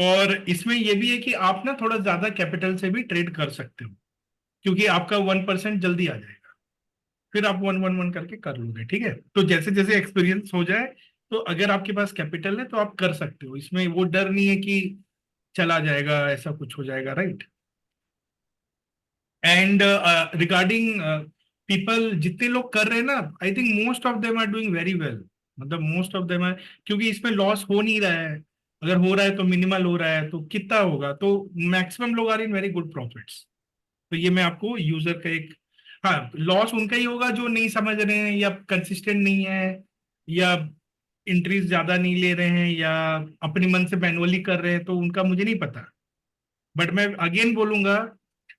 और इसमें ये भी है कि आप ना थोड़ा ज्यादा कैपिटल से भी ट्रेड कर सकते हो, क्योंकि आपका 1% जल्दी आ जाएगा, फिर आप 1-1-1 करके कर लोगे, ठीक है। तो जैसे जैसे एक्सपीरियंस हो जाए, तो अगर आपके पास कैपिटल है तो आप कर सकते हो, इसमें वो डर नहीं है कि चला जाएगा, ऐसा कुछ हो जाएगा, राइट। एंड रिगार्डिंग पीपल जितने लोग कर रहे हैं ना, I think most of them are doing very well, मतलब मोस्ट ऑफ देम आर, क्योंकि इसमें लॉस हो नहीं रहा है, अगर हो रहा है तो मिनिमल हो रहा है, तो कितना होगा, तो मैक्सिमम लोग are in very good profits. तो ये मैं आपको यूजर का एक, हाँ लॉस उनका ही होगा जो नहीं समझ रहे हैं या कंसिस्टेंट नहीं है या इंट्रीज ज्यादा नहीं ले रहे हैं या अपने मन से मैनुअली कर रहे हैं, तो उनका मुझे नहीं पता। बट मैं अगेन बोलूंगा,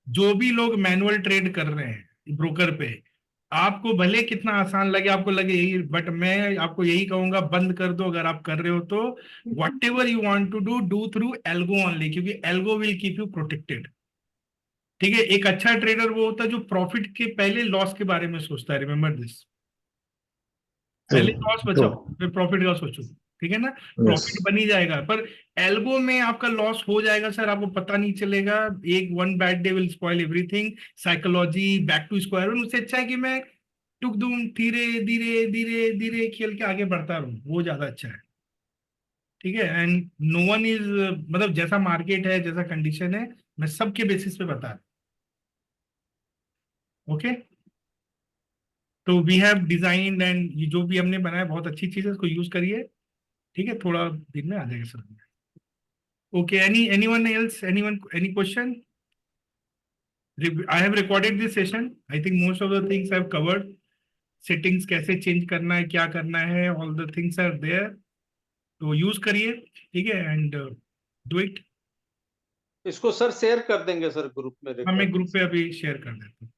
जो भी लोग मैनुअल ट्रेड कर रहे हैं ब्रोकर पे, आपको भले कितना आसान लगे, आपको लगे यही, बट मैं आपको यही कहूंगा बंद कर दो अगर आप कर रहे हो तो। Whatever you want to do through algo only, क्योंकि algo will keep you protected. ठीक है, एक अच्छा ट्रेडर वो होता है जो प्रॉफिट के पहले लॉस के बारे में सोचता है, रिमेंबर दिस। पहले लॉस बचाओ फिर प्रॉफिट का सोचो, ठीक है ना, प्रॉफिट बन ही जाएगा। पर एल्गो में आपका लॉस हो जाएगा सर, आपको पता नहीं चलेगा, एक one bad day will spoil everything, psychology back to square one. उससे अच्छा है कि मैं टुक दूं, धीरे धीरे धीरे धीरे खेल के आगे बढ़ता रहूं, वो ज्यादा अच्छा है। ठीक है, एंड नो वन इज, मतलब जैसा मार्केट है जैसा कंडीशन है, मैं सबके बेसिस पे बता रहा हूं। ओके, तो वी हैव डिजाइन एंड ये जो भी हमने बनाया बहुत अच्छी चीज है, इसको यूज करिए। ठीक है, थोड़ा दिन में आ जाएगा sir. Okay, anyone else, anyone, any question? I have recorded this session, I think most of the things I have covered. Settings कैसे चेंज करना है, क्या करना है, all the things are there, तो यूज करिए। ठीक है, एंड डू इट। इसको सर शेयर कर देंगे सर ग्रुप में हाँ, मैं रिकॉर्ड। ग्रुप पे अभी शेयर कर देता हूँ।